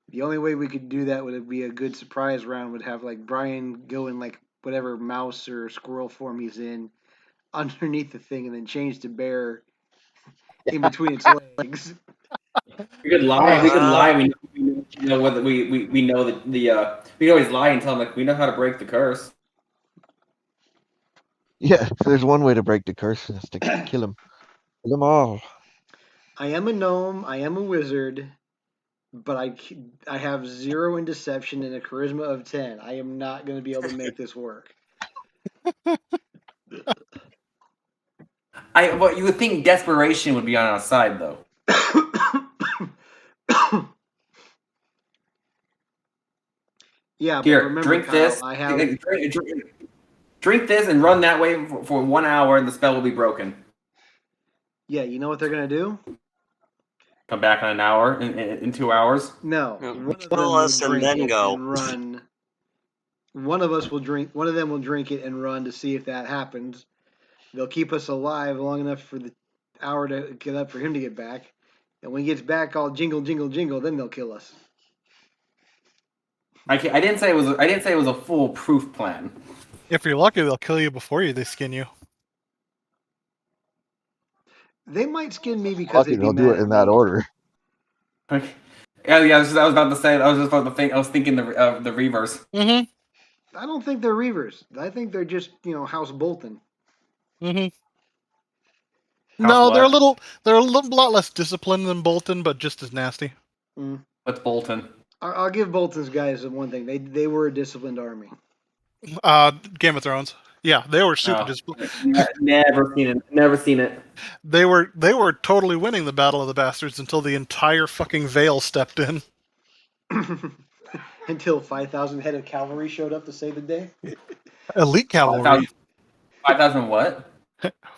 Speaker 4: The only way we could do that would be a good surprise round. Would have like Brian go in like whatever mouse or squirrel form he's in underneath the thing, and then change to bear in between its legs.
Speaker 3: We could lie. We could lie. We know what we know that we always lie and tell them like we know how to break the curse.
Speaker 1: yeah, there's one way to break the curse is to kill him. Kill them all.
Speaker 4: I am a gnome. I am a wizard, but I have 0 in deception and a charisma of 10. I am not going to be able to make this work.
Speaker 7: Well, you would think desperation would be on our side, though.
Speaker 4: Yeah, but
Speaker 7: Here,
Speaker 4: remember,
Speaker 7: drink
Speaker 4: Kyle,
Speaker 7: this.
Speaker 4: I have
Speaker 7: Drink this and run that way for 1 hour, and the spell will be broken.
Speaker 4: Yeah, you know what they're gonna do?
Speaker 7: Come back in an hour, in 2 hours.
Speaker 4: No,
Speaker 5: Yeah,
Speaker 4: one of them
Speaker 5: kill
Speaker 4: will
Speaker 5: us and
Speaker 4: drink
Speaker 5: then
Speaker 4: it
Speaker 5: go.
Speaker 4: and run. One of us will drink. One of them will drink it and run to see if that happens. They'll keep us alive long enough for the hour to get up for him to get back, and when he gets back, all jingle, jingle, jingle. Then they'll kill us.
Speaker 7: I didn't say it was. I didn't say it was a foolproof plan.
Speaker 2: If you're lucky, they'll kill you before they skin you.
Speaker 4: They might skin me because
Speaker 1: Lucky
Speaker 4: they'd be
Speaker 1: they'll
Speaker 4: mad
Speaker 1: do it
Speaker 4: at
Speaker 1: in that
Speaker 4: me.
Speaker 1: order.
Speaker 7: Yeah, I was about to say. I was just about to think. I was thinking the reverse.
Speaker 2: Mm-hmm.
Speaker 4: I don't think they're Reavers. I think they're just House Bolton.
Speaker 2: Mm-hmm.
Speaker 7: House
Speaker 2: No, they're a
Speaker 7: what?
Speaker 2: lot less disciplined than Bolton, but just as nasty.
Speaker 7: What's Bolton?
Speaker 4: I'll give Bolton's guys one thing. They were a disciplined army.
Speaker 2: Game of Thrones. Yeah, they were super
Speaker 7: Oh.
Speaker 2: disciplined.
Speaker 7: Never seen it. Never seen it.
Speaker 2: They were totally winning the Battle of the Bastards until the entire fucking Vale stepped in.
Speaker 4: Until 5,000 head of cavalry showed up to save the day.
Speaker 2: Elite cavalry.
Speaker 7: 5,000 what?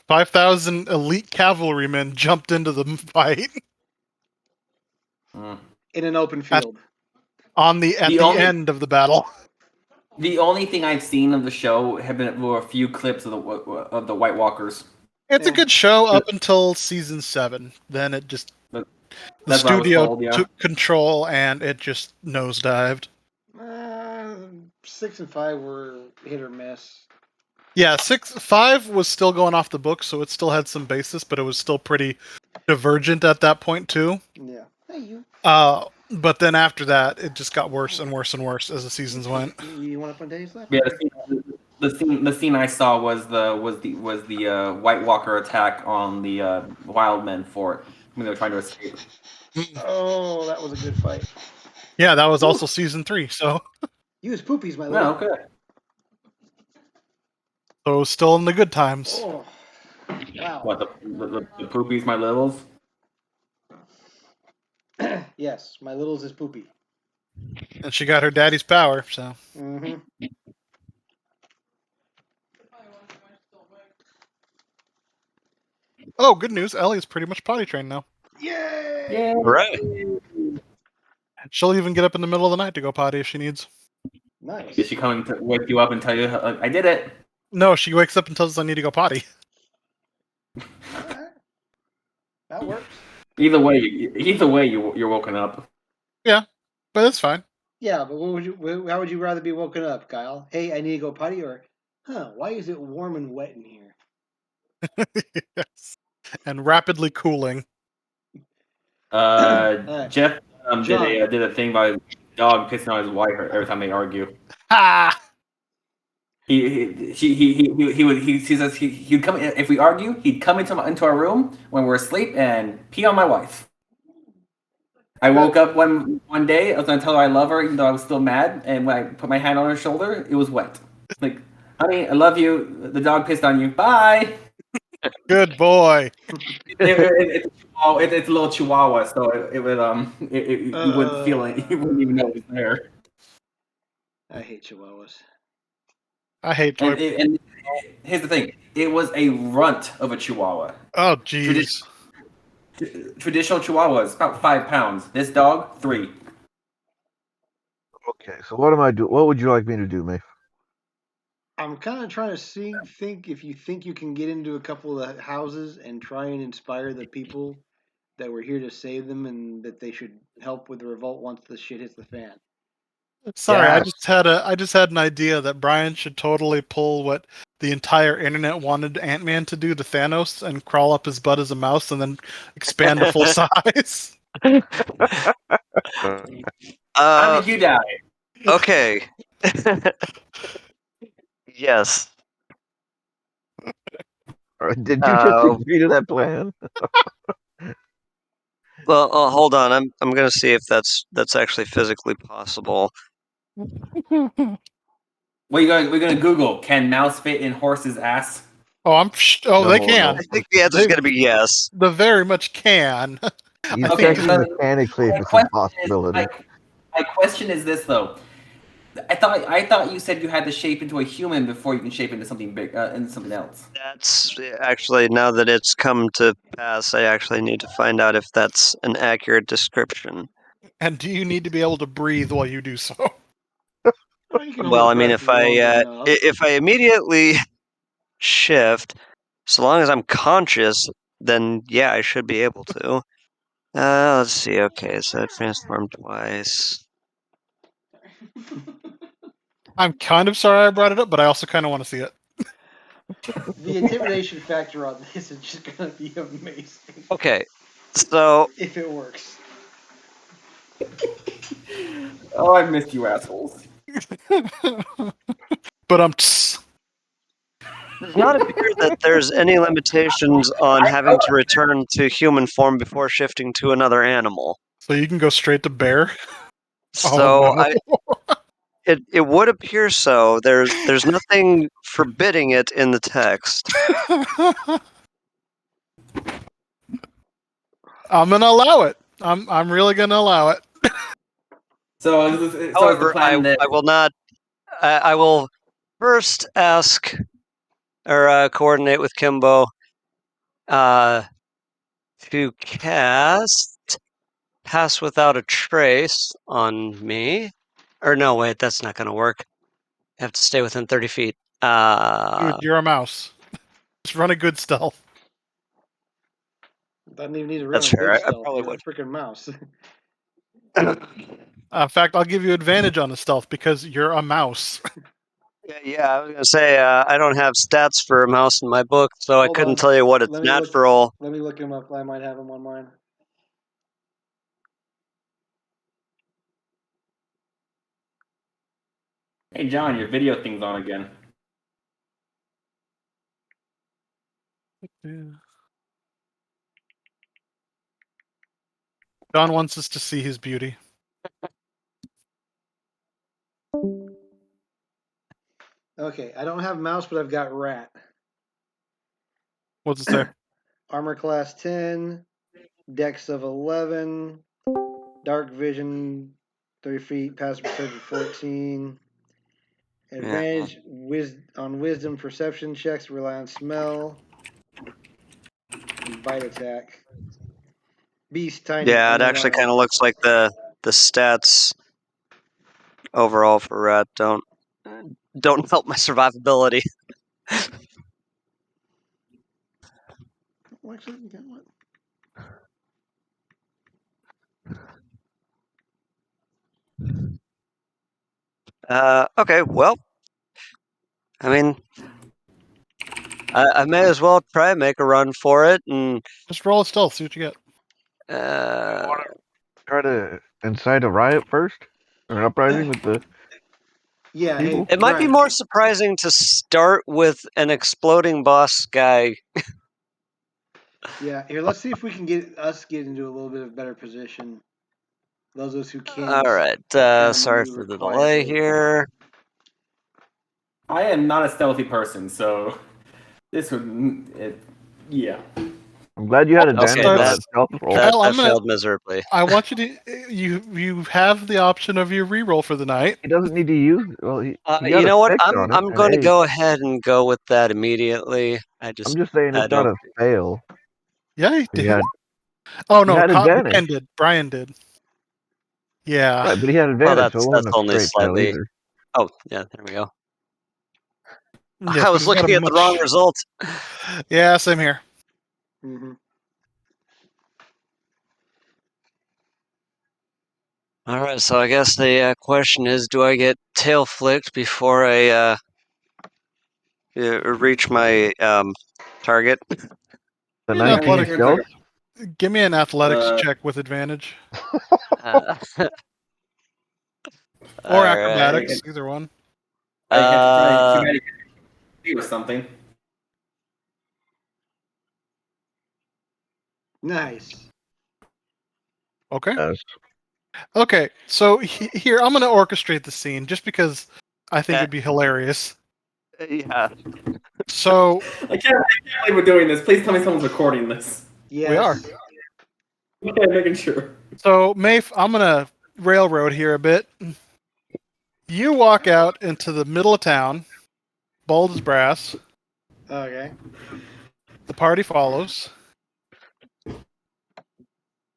Speaker 2: 5,000 elite cavalrymen jumped into the fight
Speaker 4: In an open field.
Speaker 2: at the end of the battle.
Speaker 7: The only thing I've seen of the show were a few clips of the White Walkers.
Speaker 2: It's a
Speaker 4: Yeah.
Speaker 2: good show up until season 7. Then it just the
Speaker 7: That's what I was
Speaker 2: studio
Speaker 7: told, yeah.
Speaker 2: took control and it just nosedived.
Speaker 4: 6 and 5 were hit or miss.
Speaker 2: Yeah, 5 was still going off the book, so it still had some basis, but it was still pretty divergent at that point too.
Speaker 4: Yeah. Hey, you.
Speaker 2: But then after that, it just got worse and worse and worse as the seasons went.
Speaker 4: You want up on Daddy's lap?
Speaker 7: Yeah, the scene I saw was the White Walker attack on the Wildmen fort when they were trying to escape.
Speaker 4: Oh, that was a good fight.
Speaker 2: Yeah, that was also season 3, so
Speaker 4: Use poopies, my
Speaker 7: No,
Speaker 4: little.
Speaker 7: okay.
Speaker 2: so still in the good times.
Speaker 4: Oh. Wow.
Speaker 7: What the poopies, my littles?
Speaker 4: Yes, my littles is poopy.
Speaker 2: And she got her daddy's power, so.
Speaker 4: Mm-hmm.
Speaker 2: Oh, good news. Ellie is pretty much potty trained now.
Speaker 4: Yay!
Speaker 7: Yeah.
Speaker 5: Right.
Speaker 2: She'll even get up in the middle of the night to go potty if she needs.
Speaker 4: Nice.
Speaker 7: Is she coming to wake you up and tell you I did it?
Speaker 2: No, she wakes up and tells us I need to go potty.
Speaker 4: Alright. That works.
Speaker 7: Either way, you're woken up.
Speaker 2: But it's fine.
Speaker 4: Yeah, but how would you rather be woken up, Kyle? Hey, I need to go potty, or, why is it warm and wet in here?
Speaker 2: Yes. And rapidly cooling.
Speaker 7: Jeff
Speaker 4: John.
Speaker 7: did a thing about his dog pissing on his wife every time they argue.
Speaker 2: Ah!
Speaker 7: He says he'd come if we argue. He'd come into our room when we're asleep and pee on my wife. I woke up one day. I was gonna tell her I love her, even though I was still mad. And when I put my hand on her shoulder, it was wet. Like, honey, I love you. The dog pissed on you. Bye.
Speaker 2: Good boy.
Speaker 7: It's a little Chihuahua, so it would you wouldn't feel it. You wouldn't even know it was there.
Speaker 4: I hate chihuahuas.
Speaker 2: I hate toy.
Speaker 7: And here's the thing: it was a runt of a Chihuahua.
Speaker 2: Oh, jeez.
Speaker 7: Traditional Chihuahuas about 5 pounds. This dog 3.
Speaker 1: Okay, so what am I doing? What would you like me to do, Maeve?
Speaker 4: I'm kind of trying to think if you think you can get into a couple of the houses and try and inspire the people that were here to save them and that they should help with the revolt once the shit hits the fan.
Speaker 2: Sorry,
Speaker 7: Yeah.
Speaker 2: I just had an idea that Brian should totally pull what the entire internet wanted Ant-Man to do to Thanos and crawl up his butt as a mouse and then expand to full size.
Speaker 7: How did you die?
Speaker 5: Okay. Yes.
Speaker 1: Did you just agree to that plan?
Speaker 5: Well, hold on. I'm gonna see if that's actually physically possible.
Speaker 7: We're gonna Google. Can mouse fit in horse's ass?
Speaker 2: Oh, they
Speaker 1: No,
Speaker 2: can.
Speaker 5: I think the answer is gonna be yes.
Speaker 2: They very much can.
Speaker 1: He's
Speaker 7: Okay,
Speaker 1: checking
Speaker 7: so
Speaker 1: mechanically if
Speaker 7: my
Speaker 1: it's a
Speaker 7: question is-
Speaker 1: possibility.
Speaker 7: My question is this though: I thought you said you had to shape into a human before you can shape into something big, into something else.
Speaker 5: That's actually, now that it's come to pass, I actually need to find out if that's an accurate description.
Speaker 2: And do you need to be able to breathe while you do so?
Speaker 4: Oh, you can
Speaker 5: Well,
Speaker 4: hold
Speaker 5: I mean,
Speaker 4: breath long enough.
Speaker 5: if I immediately shift, so long as I'm conscious, then yeah, I should be able to. Let's see. Okay, so I transformed twice.
Speaker 2: I'm kind of sorry I brought it up, but I also kind of want to see it.
Speaker 4: The intimidation factor on this is just gonna be amazing
Speaker 5: Okay, so
Speaker 4: if it works.
Speaker 7: Oh, I missed you assholes.
Speaker 2: But
Speaker 5: does not appear that there's any limitations on having to return to human form before shifting to another animal.
Speaker 2: so you can go straight to bear.
Speaker 5: So
Speaker 2: Oh, no.
Speaker 5: it would appear so. There's nothing forbidding it in the text.
Speaker 2: I'm gonna allow it. I'm really gonna allow it.
Speaker 7: So
Speaker 5: However,
Speaker 7: the plan that
Speaker 5: I will not. I will first ask or coordinate with Kimbo to cast Pass Without a Trace on me. Or no, wait, that's not going to work. I have to stay within 30 feet.
Speaker 2: Dude, you're a mouse. Just run a good stealth.
Speaker 4: Doesn't even need to run
Speaker 5: That's
Speaker 4: a
Speaker 5: fair,
Speaker 4: good
Speaker 5: I
Speaker 4: stealth.
Speaker 5: probably
Speaker 4: You're
Speaker 5: would.
Speaker 4: a freaking mouse.
Speaker 2: In fact, I'll give you advantage on the stealth because you're a mouse.
Speaker 5: Yeah, I was going to say, I don't have stats for a mouse in my book, so I
Speaker 4: Hold
Speaker 5: couldn't
Speaker 4: on.
Speaker 5: tell you what its
Speaker 4: Let me look-
Speaker 5: natural.
Speaker 4: Let me look him up. I might have him on mine.
Speaker 7: Hey John, your video thing's on again.
Speaker 2: John wants us to see his beauty.
Speaker 4: Okay, I don't have mouse, but I've got rat.
Speaker 2: What's it say?
Speaker 4: Armor class 10, dex of 11, dark vision 30 feet, passive perception 14. Advantage on wisdom perception checks, rely on smell. And bite attack. Beast tiny.
Speaker 5: Yeah, it actually kind of looks like the stats overall for rat don't help my survivability.
Speaker 4: Well, actually, you got what?
Speaker 5: Okay, well, I mean, I may as well try and make a run for it, and
Speaker 2: Just roll a stealth, see what you get.
Speaker 1: Try to incite a riot first? Or an uprising with the
Speaker 4: Yeah,
Speaker 1: people?
Speaker 5: it might be
Speaker 4: Brian,
Speaker 5: more surprising to start with an exploding boss guy.
Speaker 4: Yeah, here, let's see if we can get into a little bit of better position. Those of us who can.
Speaker 5: All right, sorry for the delay here.
Speaker 7: I am not a stealthy person, so this would, yeah.
Speaker 1: I'm glad you had advantage
Speaker 5: Okay,
Speaker 1: on
Speaker 2: that-
Speaker 1: that stealth roll.
Speaker 5: That,
Speaker 2: Kyle, I'm
Speaker 5: that
Speaker 2: gonna-
Speaker 5: failed miserably.
Speaker 2: I want you to. You have the option of your reroll for the night.
Speaker 1: He doesn't need to use. Well, he got
Speaker 5: You
Speaker 1: a
Speaker 5: know what?
Speaker 1: 6
Speaker 5: I'm
Speaker 1: on it, and
Speaker 5: going to
Speaker 1: 8.
Speaker 5: go ahead and go with that immediately.
Speaker 1: I'm just saying
Speaker 5: I
Speaker 1: it's not
Speaker 5: don't-
Speaker 1: a fail.
Speaker 2: Yeah, he
Speaker 1: He
Speaker 2: did.
Speaker 1: had,
Speaker 2: Oh no,
Speaker 1: he had advantage.
Speaker 2: Brian did. Brian did. Yeah.
Speaker 1: right, but he had advantage,
Speaker 5: that's-
Speaker 1: so it wasn't
Speaker 5: that's
Speaker 1: a
Speaker 5: only
Speaker 1: straight fail
Speaker 5: slightly-
Speaker 1: either.
Speaker 5: Oh, yeah, there we go.
Speaker 2: Yes,
Speaker 5: I
Speaker 2: but
Speaker 5: was
Speaker 2: he's got
Speaker 5: looking
Speaker 2: a
Speaker 5: at the
Speaker 2: much-
Speaker 5: wrong result.
Speaker 2: Yeah, same here.
Speaker 4: Mm-hmm.
Speaker 5: All right, so I guess the question is, do I get tail flicked before I reach my target?
Speaker 1: The
Speaker 2: Yeah,
Speaker 1: 19
Speaker 2: athletics.
Speaker 1: stealth?
Speaker 2: Give me an athletics
Speaker 3: Uh,
Speaker 2: check with advantage,
Speaker 5: Uh,
Speaker 2: or
Speaker 5: all right.
Speaker 2: acrobatics, either one.
Speaker 7: I had to try
Speaker 5: Uh,
Speaker 7: humanity or something.
Speaker 4: Nice.
Speaker 2: Okay.
Speaker 1: Yes.
Speaker 2: Okay. So here, I'm going to orchestrate the scene just because I think
Speaker 5: Yeah.
Speaker 2: it'd be hilarious.
Speaker 5: yeah.
Speaker 2: So
Speaker 7: I can't believe we're doing this. Please tell me someone's recording this.
Speaker 4: Yes.
Speaker 2: we are.
Speaker 7: Okay, making sure.
Speaker 2: So Maeve, I'm going to railroad here a bit. You walk out into the middle of town, bold as brass.
Speaker 4: Okay.
Speaker 2: The party follows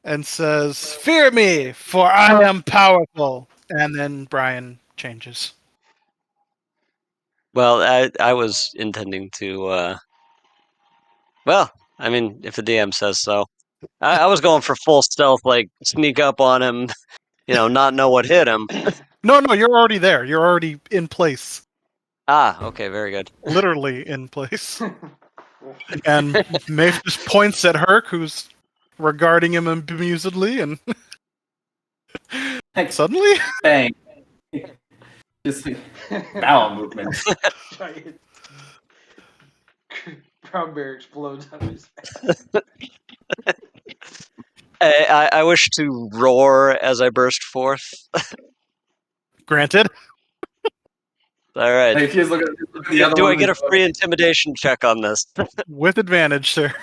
Speaker 2: and says, "Fear me, for I am powerful." And then Brian changes.
Speaker 5: Well, I was intending to. Well, I mean, if the DM says so. I was going for full stealth, like sneak up on him, not know what hit him.
Speaker 2: No, you're already there. You're already in place.
Speaker 5: Ah, okay, very good.
Speaker 2: Literally in place. And Maeve just points at Herc, who's regarding him amusedly, and suddenly,
Speaker 7: Bang. Just bowel movements.
Speaker 4: Giant brown bear explodes on his
Speaker 5: I wish to roar as I burst forth.
Speaker 2: granted,
Speaker 5: All right.
Speaker 7: Like, just look at the other
Speaker 5: Do
Speaker 7: one
Speaker 5: I get a
Speaker 7: who's-
Speaker 5: free intimidation check on this?
Speaker 2: with advantage, sir.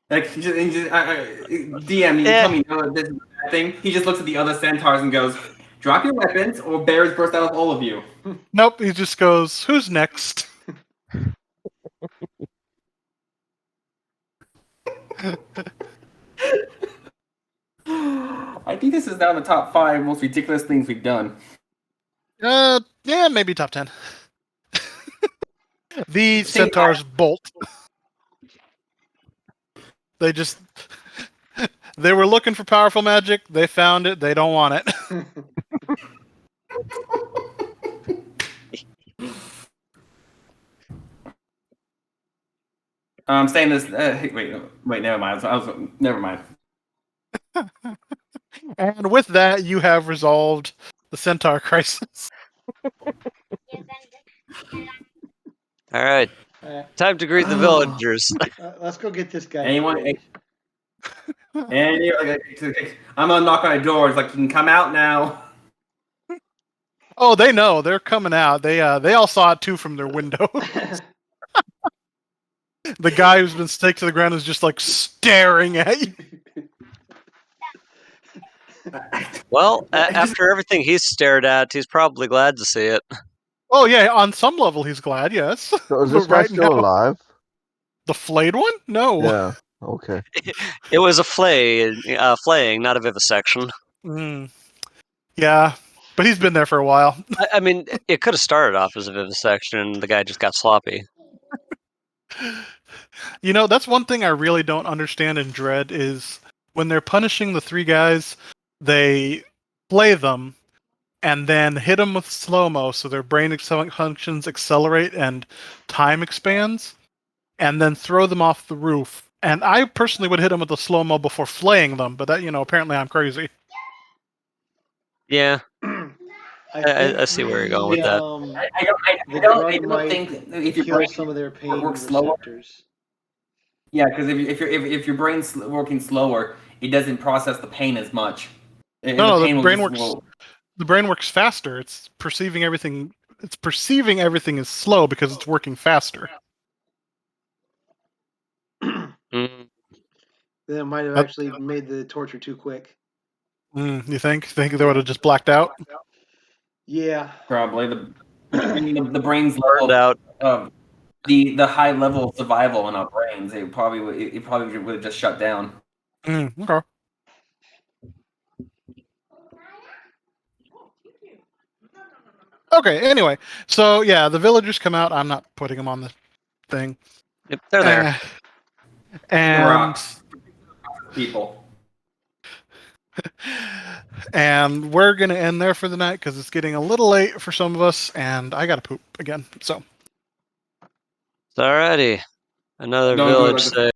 Speaker 7: Like, DM, you tell me no, this is a bad thing. He just looks at the other centaurs and goes, "Drop your weapons, or bears burst out of all of you."
Speaker 2: Nope, he just goes, "Who's next?"
Speaker 7: I think this is now the top 5 most ridiculous things we've done.
Speaker 2: Yeah, maybe top 10. The centaurs bolt. They were looking for powerful magic. They found it. They don't want it.
Speaker 7: I'm saying this. Wait, never mind. Never mind.
Speaker 2: And with that, you have resolved the centaur crisis.
Speaker 5: All right. Time to greet the villagers.
Speaker 4: Let's go get this guy.
Speaker 7: Anyone? I'm gonna knock on a door. It's like, you can come out now.
Speaker 2: Oh, they know. They're coming out. They all saw it too from their window. The guy who's been staked to the ground is just like staring at you.
Speaker 5: Well, after everything he's stared at, he's probably glad to see it.
Speaker 2: Oh yeah, on some level he's glad, yes.
Speaker 1: So is this
Speaker 2: But
Speaker 1: guy
Speaker 2: right
Speaker 1: still
Speaker 2: now-
Speaker 1: alive?
Speaker 2: The flayed one? No.
Speaker 1: Yeah. Okay.
Speaker 5: It was a flaying, not a vivisection.
Speaker 2: Mm. Yeah, but he's been there for a while.
Speaker 5: I mean, it could have started off as a vivisection, and the guy just got sloppy.
Speaker 2: You know, that's one thing I really don't understand in Dread is when they're punishing the 3 guys, they play them and then hit them with slow-mo so their brain functions accelerate and time expands, and then throw them off the roof. And I personally would hit them with the slow-mo before flaying them, but that, apparently I'm crazy.
Speaker 5: Yeah,
Speaker 4: I
Speaker 5: I see where you're going with that.
Speaker 7: I
Speaker 4: The
Speaker 7: don't
Speaker 4: drug might
Speaker 7: think that if your
Speaker 4: kill
Speaker 7: brain
Speaker 4: some of their pain
Speaker 7: works slower.
Speaker 4: receptors.
Speaker 7: Yeah, because if your brain's working slower, it doesn't process the pain as much. And
Speaker 2: No,
Speaker 7: pain
Speaker 2: the
Speaker 7: will
Speaker 2: brain
Speaker 7: just-
Speaker 2: works.
Speaker 7: will-
Speaker 2: The brain works faster. It's perceiving everything. It's perceiving everything as slow because it's working faster.
Speaker 5: Mm,
Speaker 4: Then it might have
Speaker 2: That-
Speaker 4: actually made the torture too quick.
Speaker 2: You think? Think they would have just blacked out?
Speaker 4: Yeah.
Speaker 7: Probably the brain's
Speaker 5: burned
Speaker 7: level
Speaker 5: out.
Speaker 7: of the high level of survival in our brains. It probably would have just shut down.
Speaker 2: Okay. Okay. Anyway, so yeah, the villagers come out. I'm not putting them on the thing.
Speaker 5: Yep, they're there.
Speaker 2: And
Speaker 7: Rocks. People.
Speaker 2: and we're gonna end there for the night because it's getting a little late for some of us, and I gotta poop again. So.
Speaker 5: Alrighty. Another
Speaker 7: Don't do it
Speaker 5: village
Speaker 7: like a-
Speaker 5: say.